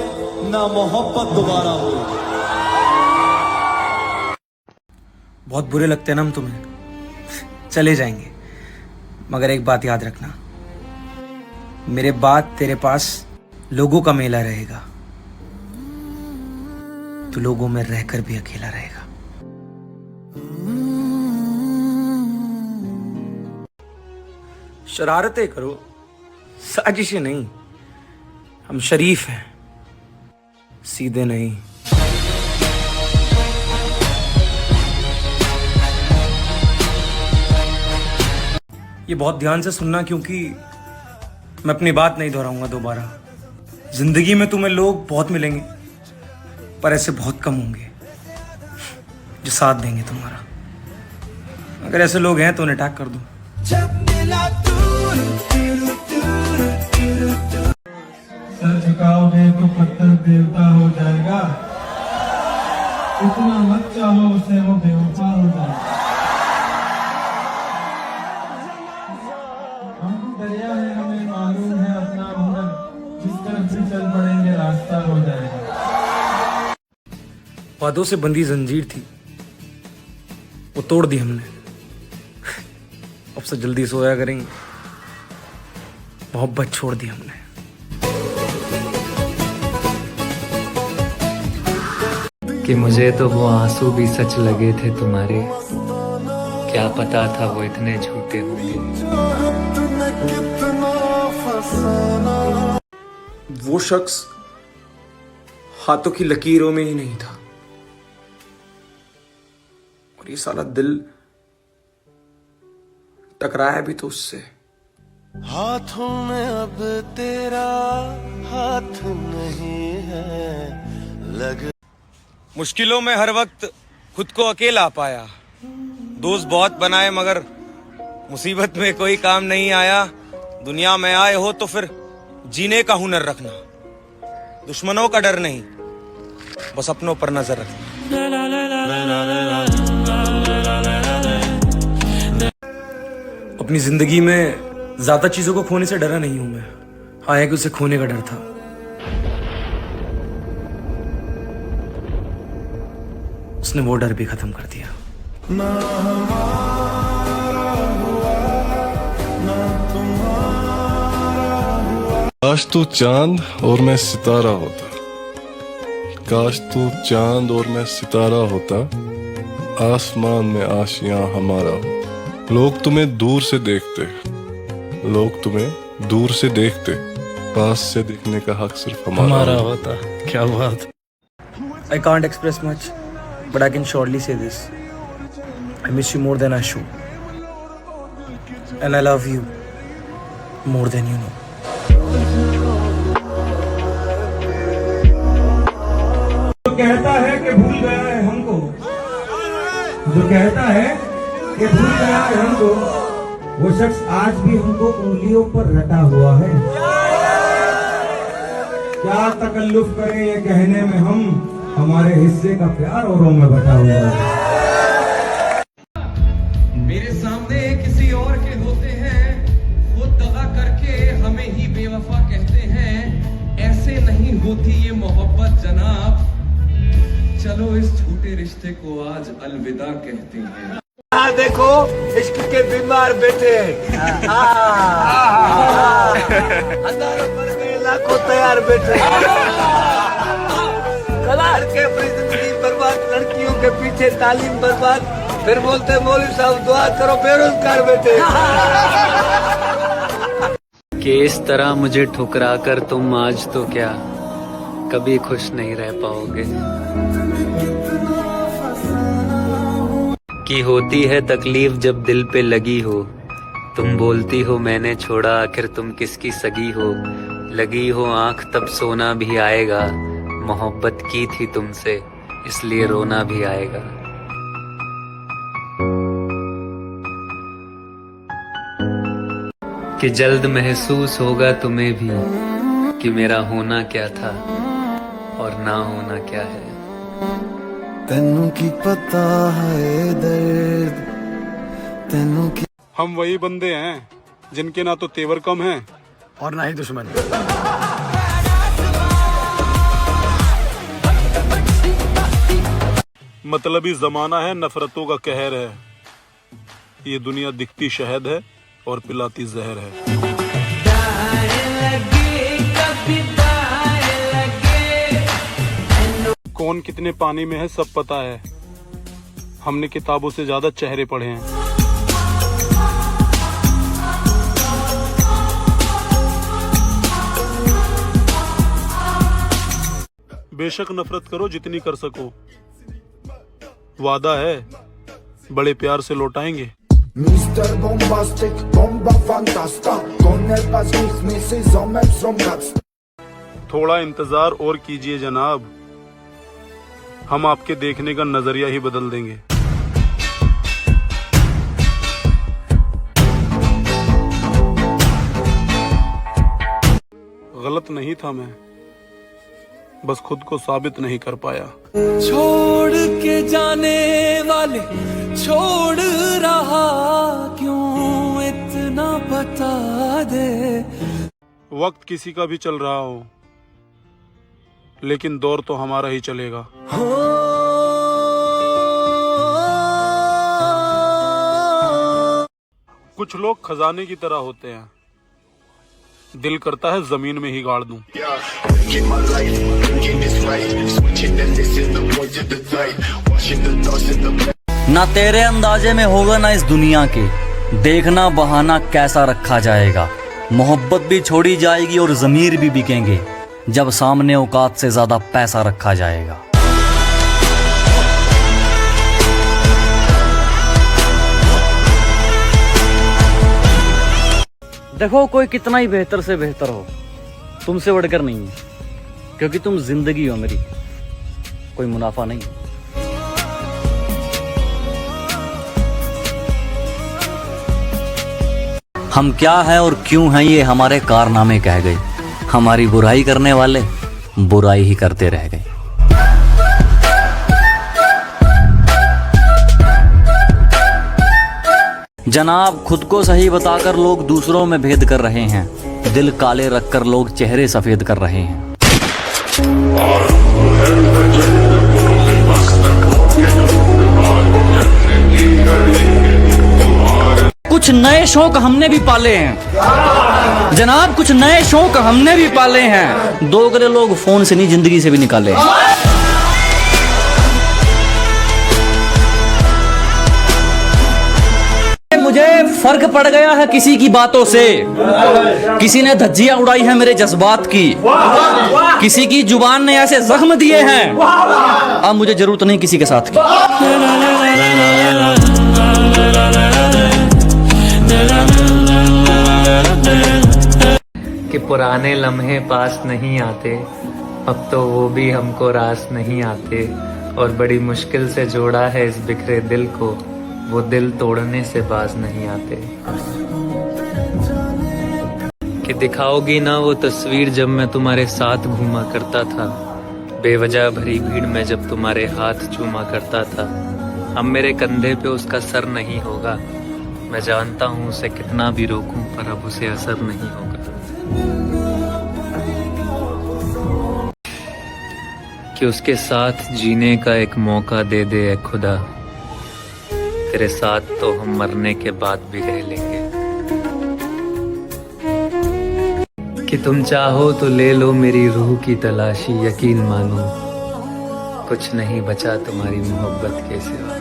ना मोहब्बत दोबारा हुई। बहुत बुरे लगते हैं ना हम तुम्हें, चले जाएंगे, मगर एक बात याद रखना, मेरे बाद तेरे पास लोगों का मेला रहेगा, तो लोगों में रहकर भी अकेला रहेगा। शरारतें करो, साजिशें नहीं। हम शरीफ हैं, सीधे नहीं। ये बहुत ध्यान से सुनना, क्योंकि मैं अपनी बात नहीं दोहराऊंगा दोबारा। जिंदगी में तुम्हें लोग बहुत मिलेंगे, पर ऐसे बहुत कम होंगे जो साथ देंगे तुम्हारा। अगर ऐसे लोग हैं तो उन्हें टैग कर दो। सर झुकाओगे तो पत्थर देवता हो जाएगा, इतना मत चाहो उसे, वो बेवफा हो जाएगा। हम दरिया है, हमें मालूम है अपना हुनर, जिस तरफ से चल पड़ेंगे रास्ता हो जाएगा। वादों से बंधी जंजीर थी, वो तोड़ दी हमने। अब से जल्दी सोया करेंगे, मोहब्बत छोड़ दी हमने। कि मुझे तो वो आंसू भी सच लगे थे तुम्हारे, क्या पता था वो इतने झूठे होंगे। वो शख्स हाथों की लकीरों में ही नहीं था, और ये सारा दिल टकराया भी तो उससे। हाथों में अब तेरा हाथ नहीं है, लग मुश्किलों में हर वक्त खुद को अकेला पाया, दोस्त बहुत बनाए मगर मुसीबत में कोई काम नहीं आया। दुनिया में आए हो तो फिर जीने का हुनर रखना, दुश्मनों का डर नहीं, बस अपनों पर नजर रखना। अपनी जिंदगी में ज्यादा चीजों को खोने से डरा नहीं हूं मैं, हाँ है कि उसे खोने का डर था। उसने वो डर भी खत्म कर दिया। काश तू चांद और मैं सितारा होता, काश तू चांद और मैं सितारा होता, आसमान में आशियां हमारा हो। लोग तुम्हें दूर से देखते, लोग तुम्हें दूर से देखते, पास से देखने का हक सिर्फ हमारा होता। क्या बात। I can't express much, but I can surely say this. I miss you more than I show. And I love you more than you know. जो कहता है कि भूल गया है हमको, जो कहता है कि भूल गया है हमको, वो शख्स आज भी हमको उंगलियों पर रटा हुआ है। क्या तकल्लुफ करें ये कहने में हम, हमारे हिस्से का प्यार औरों में बटा हुआ है। मेरे सामने किसी और के होते हैं, खुद दगा करके हमें ही बेवफा कहते हैं। ऐसे नहीं होती ये मोहब्बत जनाब, चलो इस झूठे रिश्ते को आज अलविदा कहते हैं। देखो इश्क के बीमार बैठे हजारों मर गए लाखों तैयार बैठे लड़के अपनी जिंदगी बर्बाद लड़कियों के पीछे तालीम बर्बाद फिर बोलते मौलवी साहब दुआ करो बेरोजगार बैठे कि इस तरह मुझे ठुकरा कर तुम आज तो क्या कभी खुश नहीं रह पाओगे। कि होती है तकलीफ जब दिल पे लगी हो, तुम बोलती हो मैंने छोड़ा आखिर तुम किसकी सगी हो। लगी हो आंख तब सोना भी आएगा, मोहब्बत की थी तुमसे इसलिए रोना भी आएगा। कि जल्द महसूस होगा तुम्हें भी कि मेरा होना क्या था और ना होना क्या है। तेनू की पता है दर्द तेनू की। हम वही बंदे हैं जिनके ना तो तेवर कम है और ना ही दुश्मन। मतलबी जमाना है, नफरतों का कहर है। ये दुनिया दिखती शहद है और पिलाती जहर है। कौन कितने पानी में है सब पता है, हमने किताबों से ज्यादा चेहरे पढ़े हैं। बेशक नफरत करो जितनी कर सको, वादा है बड़े प्यार से लौटाएंगे। Mr. Bombastic, bomba fantasta, con el pastis, Mrs. Omeps from Gats. थोड़ा इंतजार और कीजिए जनाब, हम आपके देखने का नजरिया ही बदल देंगे। गलत नहीं था मैं, बस खुद को साबित नहीं कर पाया। छोड़ के जाने वाले छोड़ रहा क्यों इतना बता दे। वक्त किसी का भी चल रहा हो लेकिन दौर तो हमारा ही चलेगा। कुछ लोग खजाने की तरह होते हैं, दिल करता है जमीन में ही गाड़ दूं। ना तेरे अंदाजे में होगा ना इस दुनिया के, देखना बहाना कैसा रखा जाएगा। मोहब्बत भी छोड़ी जाएगी और जमीर भी बिकेंगे जब सामने औकात से ज्यादा पैसा रखा जाएगा। देखो कोई कितना ही बेहतर से बेहतर हो, तुमसे बढ़कर नहीं है, क्योंकि तुम जिंदगी हो मेरी, कोई मुनाफा नहीं। हम क्या है और क्यों हैं ये हमारे कारनामे कह गए, हमारी बुराई करने वाले बुराई ही करते रह गए। जनाब खुद को सही बताकर लोग दूसरों में भेद कर रहे हैं, दिल काले रखकर लोग चेहरे सफेद कर रहे हैं। कुछ नए शौक हमने भी पाले हैं जनाब, कुछ नए शौक हमने भी पाले हैं, दोगले लोग फोन से नहीं जिंदगी से भी निकाले हैं। मुझे फर्क पड़ गया है किसी की बातों से, किसी ने धज्जियां उड़ाई है मेरे जज्बात की, किसी की जुबान ने ऐसे जख्म दिए हैं, अब मुझे जरूरत नहीं किसी के साथ की। कि पुराने लम्हे पास नहीं आते, अब तो वो भी हमको रास नहीं आते, और बड़ी मुश्किल से जोड़ा है इस बिखरे दिल को, वो दिल तोड़ने से बाज नहीं आते। कि दिखाओगी ना वो तस्वीर जब मैं तुम्हारे साथ घूमा करता था, बेवजह भरी भीड़ में जब तुम्हारे हाथ चूमा करता था। अब मेरे कंधे पे उसका सर नहीं होगा, मैं जानता हूँ उसे कितना भी रोकूं पर अब उसे असर नहीं होगा। कि उसके साथ जीने का एक मौका दे दे ऐ खुदा। तेरे साथ तो हम मरने के बाद भी रह लेंगे। कि तुम चाहो तो ले लो मेरी रूह की तलाशी, यकीन मानो कुछ नहीं बचा तुम्हारी मोहब्बत के सिवा।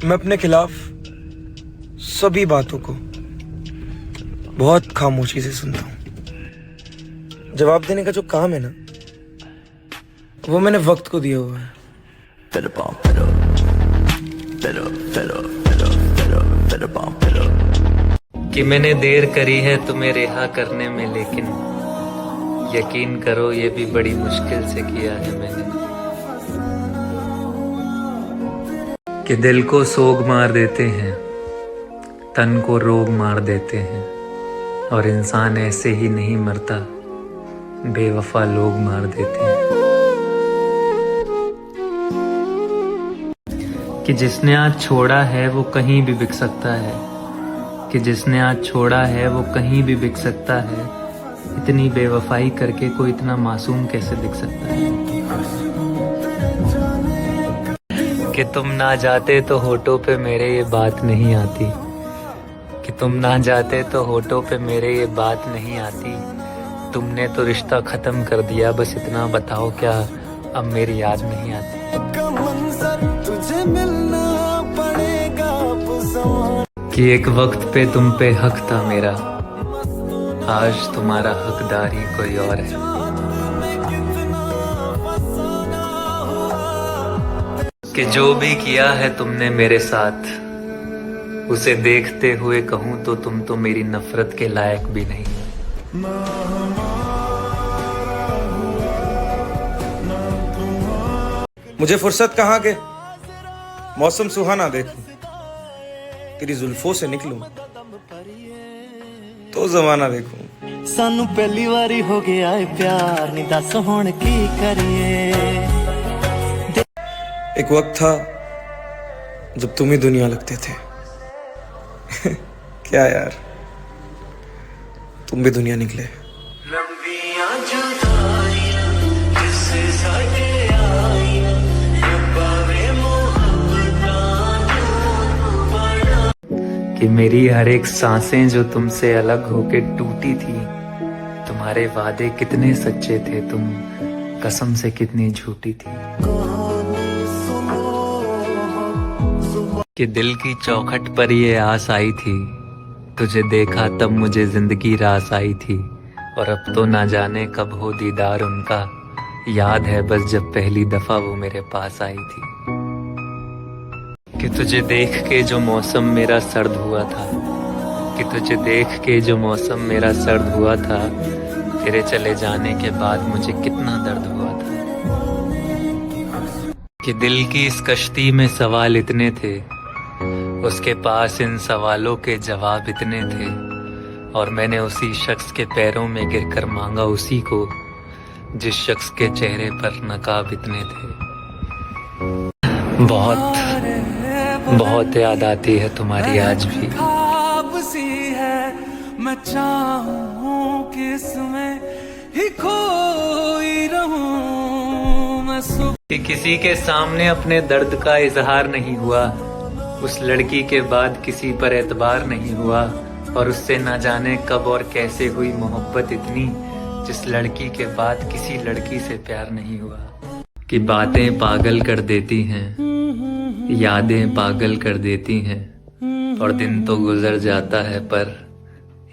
मैं अपने खिलाफ सभी बातों को बहुत खामोशी से सुनता हूँ। जवाब देने का जो काम है ना, वो मैंने वक्त को दिया हुआ है। कि मैंने देर करी है तुम्हें रिहा करने में, लेकिन यकीन करो ये भी बड़ी मुश्किल से किया है मैंने। कि दिल को सोग मार देते हैं, तन को रोग मार देते हैं, और इंसान ऐसे ही नहीं मरता, बेवफा लोग मार देते हैं। कि जिसने आज छोड़ा है वो कहीं भी बिक सकता है, कि जिसने आज छोड़ा है वो कहीं भी बिक सकता है। इतनी बेवफाई करके कोई इतना मासूम कैसे दिख सकता है। कि तुम ना जाते तो होठों पे मेरे ये बात नहीं आती, कि तुम ना जाते तो होठों पे मेरे ये बात नहीं आती। तुमने तो रिश्ता खत्म कर दिया, बस इतना बताओ क्या अब मेरी याद नहीं आती। कि एक वक्त पे तुम पे हक था मेरा, आज तुम्हारा हकदार ही कोई और है। कि जो भी किया है तुमने मेरे साथ, उसे देखते हुए कहूं तो तुम तो मेरी नफरत के लायक भी नहीं। मुझे फुर्सत कहाँ के मौसम सुहाना देखूं, तेरी जुल्फों से निकलूं तो जमाना देखूं। सानू पहली बारी हो गया है प्यार, नहीं दस हुण की करिए। एक वक्त था जब तुम ही दुनिया लगते थे। क्या यार, तुम भी दुनिया निकले। कि मेरी हर एक सांसें जो तुमसे अलग होके टूटी थी, तुम्हारे वादे कितने सच्चे थे, तुम कसम से कितनी झूठी थी। कि दिल की चौखट पर ये आस आई थी, तुझे देखा तब मुझे जिंदगी रास आई थी। और अब तो ना जाने कब हो दीदार उनका, याद है बस जब पहली दफा वो मेरे पास आई थी। कि तुझे देख के जो मौसम मेरा सर्द हुआ था, कि तुझे देख के जो मौसम मेरा सर्द हुआ था, तेरे चले जाने के बाद मुझे कितना दर्द हुआ था। कि दिल की इस कश्ती में सवाल इतने थे, उसके पास इन सवालों के जवाब इतने थे, और मैंने उसी शख्स के पैरों में गिरकर मांगा उसी को, जिस शख्स के चेहरे पर नकाब इतने थे। बहुत याद आती है तुम्हारी आज भी। ख्वाब सी है मैं चाहूं कि इसमें ही खोई रहूं मैं। कि किसी के सामने अपने दर्द का इजहार नहीं हुआ, उस लड़की के बाद किसी पर एतबार नहीं हुआ, और उससे ना जाने कब और कैसे हुई मोहब्बत इतनी, जिस लड़की के बाद किसी लड़की से प्यार नहीं हुआ। कि बातें पागल कर देती हैं, यादें पागल कर देती हैं, और दिन तो गुजर जाता है पर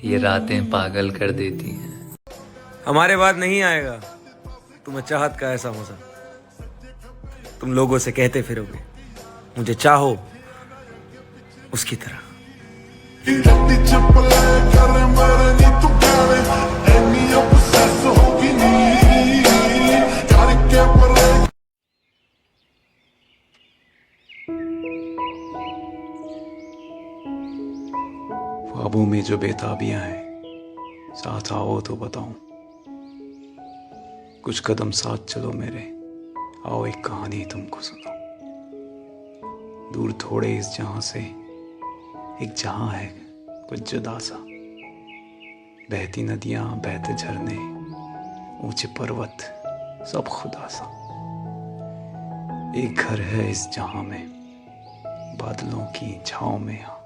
ये रातें पागल कर देती हैं। हमारे बाद नहीं आएगा तुम्हें चाहत का ऐसा मजा, तुम लोगों से कहते फिरोगे मुझे चाहो उसकी तरह। ख्वाबों में जो बेताबियां हैं, साथ आओ तो बताऊं। कुछ कदम साथ चलो मेरे, आओ एक कहानी तुमको सुनाऊं। दूर थोड़े इस जहां से एक जहां है कुछ जुदा सा, बहती नदियां, बहते झरने, ऊंचे पर्वत, सब खुदा सा। एक घर है इस जहां में, बादलों की छांव में। यहाँ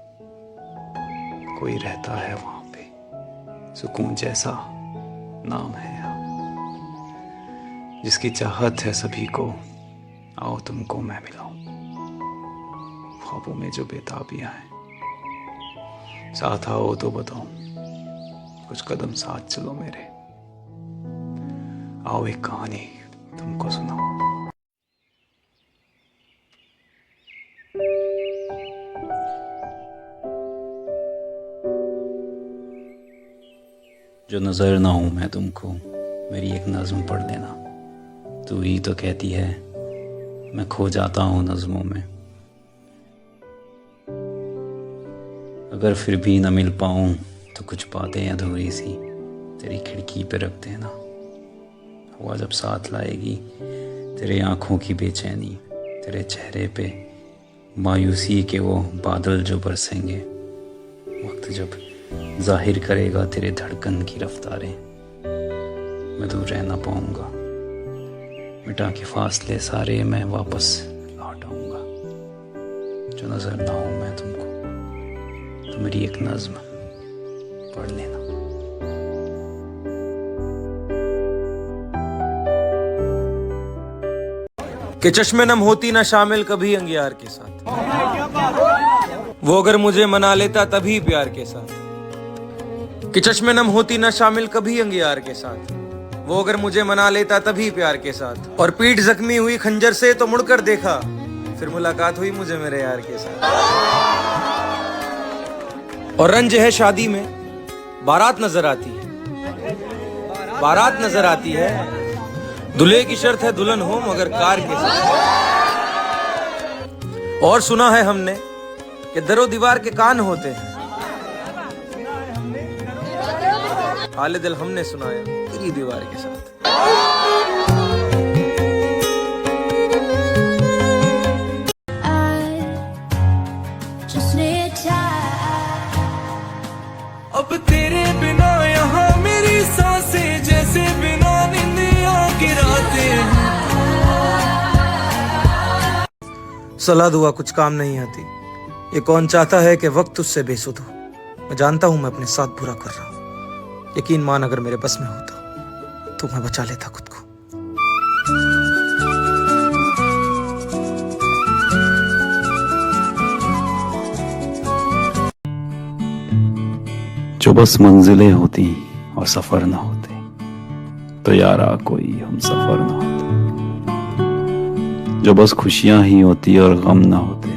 कोई रहता है वहां पे, सुकून जैसा नाम है यहाँ। जिसकी चाहत है सभी को, आओ तुमको मैं मिलाऊं। ख्वाबों में जो बेताबियां हैं, साथ आओ तो बताऊं। कुछ कदम साथ चलो मेरे, आओ एक कहानी तुमको सुनाऊं। जो नजर ना हूं मैं तुमको, मेरी एक नज्म पढ़ लेना। तू ही तो कहती है मैं खो जाता हूं नज्मों में। अगर फिर भी न मिल पाऊं तो कुछ बातें अधूरी सी तेरी खिड़की पे रख देना। हवा जब साथ लाएगी तेरे आंखों की बेचैनी, तेरे चेहरे पे मायूसी के वो बादल जो बरसेंगे, वक्त जब जाहिर करेगा तेरे धड़कन की रफ्तारें, मैं दूर रह ना पाऊंगा। मिटा के फासले सारे मैं वापस लौट आऊंगा। जो नजर ना हो मैं तुमको, तो मेरी एक नज्म पढ़ लेना। कि चश्मे नम होती ना शामिल कभी अंगियार के साथ, वो अगर मुझे मना लेता तभी प्यार के साथ। कि चश्मे नम होती ना शामिल कभी अंगियार के साथ, वो अगर मुझे मना लेता तभी प्यार के साथ। और पीठ जख्मी हुई खंजर से तो मुड़कर देखा, फिर मुलाकात हुई मुझे मेरे यार के साथ। और रंज है शादी में, बारात नजर आती है, बारात नजर आती है। दूल्हे की शर्त है दुल्हन हो मगर कार के साथ। और सुना है हमने कि दरो दीवार के कान होते हैं, हाले दिल हमने सुनाया तेरी दीवार के साथ। अब तेरे बिना यहाँ मेरी सांसें जैसे बिना निंदिया की रातें। सलाह दुआ कुछ काम नहीं आती। ये कौन चाहता है कि वक्त उससे बेसुध हो। मैं जानता हूं मैं अपने साथ बुरा कर रहा हूं। यकीन मान अगर मेरे बस में होता तो मैं बचा लेता खुद को। जो बस मंजिलें होती और सफर ना होते, तो यारा कोई हम सफर ना होते। जो बस खुशियां ही होती और गम ना होते,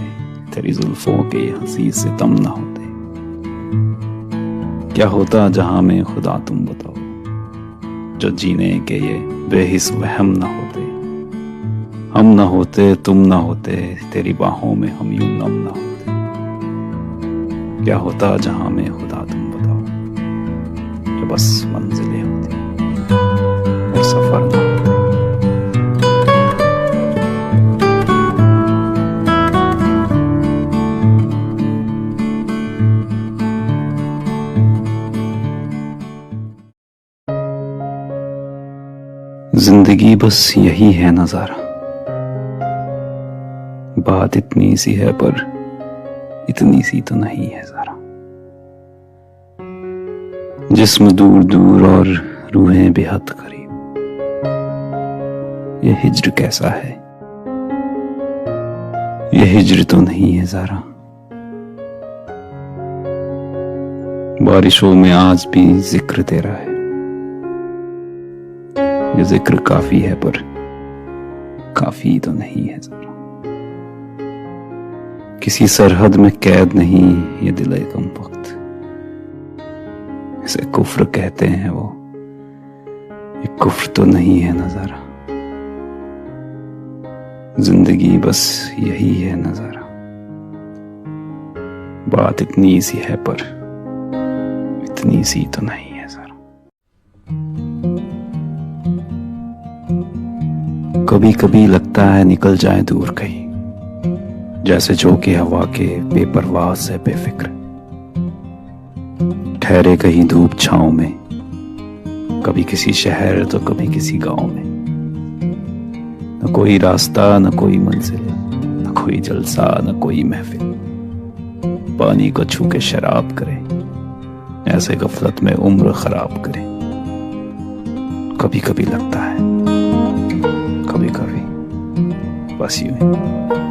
तेरी जुल्फों के हंसी सितम ना होते। क्या होता जहां में खुदा तुम बताओ, जो जीने के ये बेहिस वहम ना होते। हम ना होते तुम ना होते, तेरी बाहों में हम यूं नम ना होते। क्या होता जहां में खुदा तुम बताओ, जो बस मंजिलें होती और सफर ना होते। जिंदगी बस यही है नजारा, बात इतनी सी है पर इतनी सी तो नहीं है जरा। जिस्म दूर दूर और रूहें बेहद करीब, ये हिज्र कैसा है, ये हिज्र तो नहीं है जरा। बारिशों में आज भी जिक्र तेरा है, ये जिक्र काफी है पर काफी तो नहीं है जरा। किसी सरहद में कैद नहीं ये दिल कम वक्त, इसे कुफ्र कहते हैं वो, ये कुफ्र तो नहीं है नजारा। जिंदगी बस यही है नजारा, बात इतनी सी है पर इतनी सी तो नहीं है जरा। कभी कभी लगता है निकल जाए दूर कहीं, जैसे झोंके हवा के बेपरवाह से बेफिक्र। ठहरे कहीं धूप छाँव में, कभी किसी शहर तो कभी किसी गांव में। न कोई रास्ता न कोई मंजिल, न कोई जलसा न कोई महफिल। पानी को छू के शराब करे, ऐसे गफलत में उम्र खराब करे। कभी कभी लगता है, कभी कभी बस यूं ही।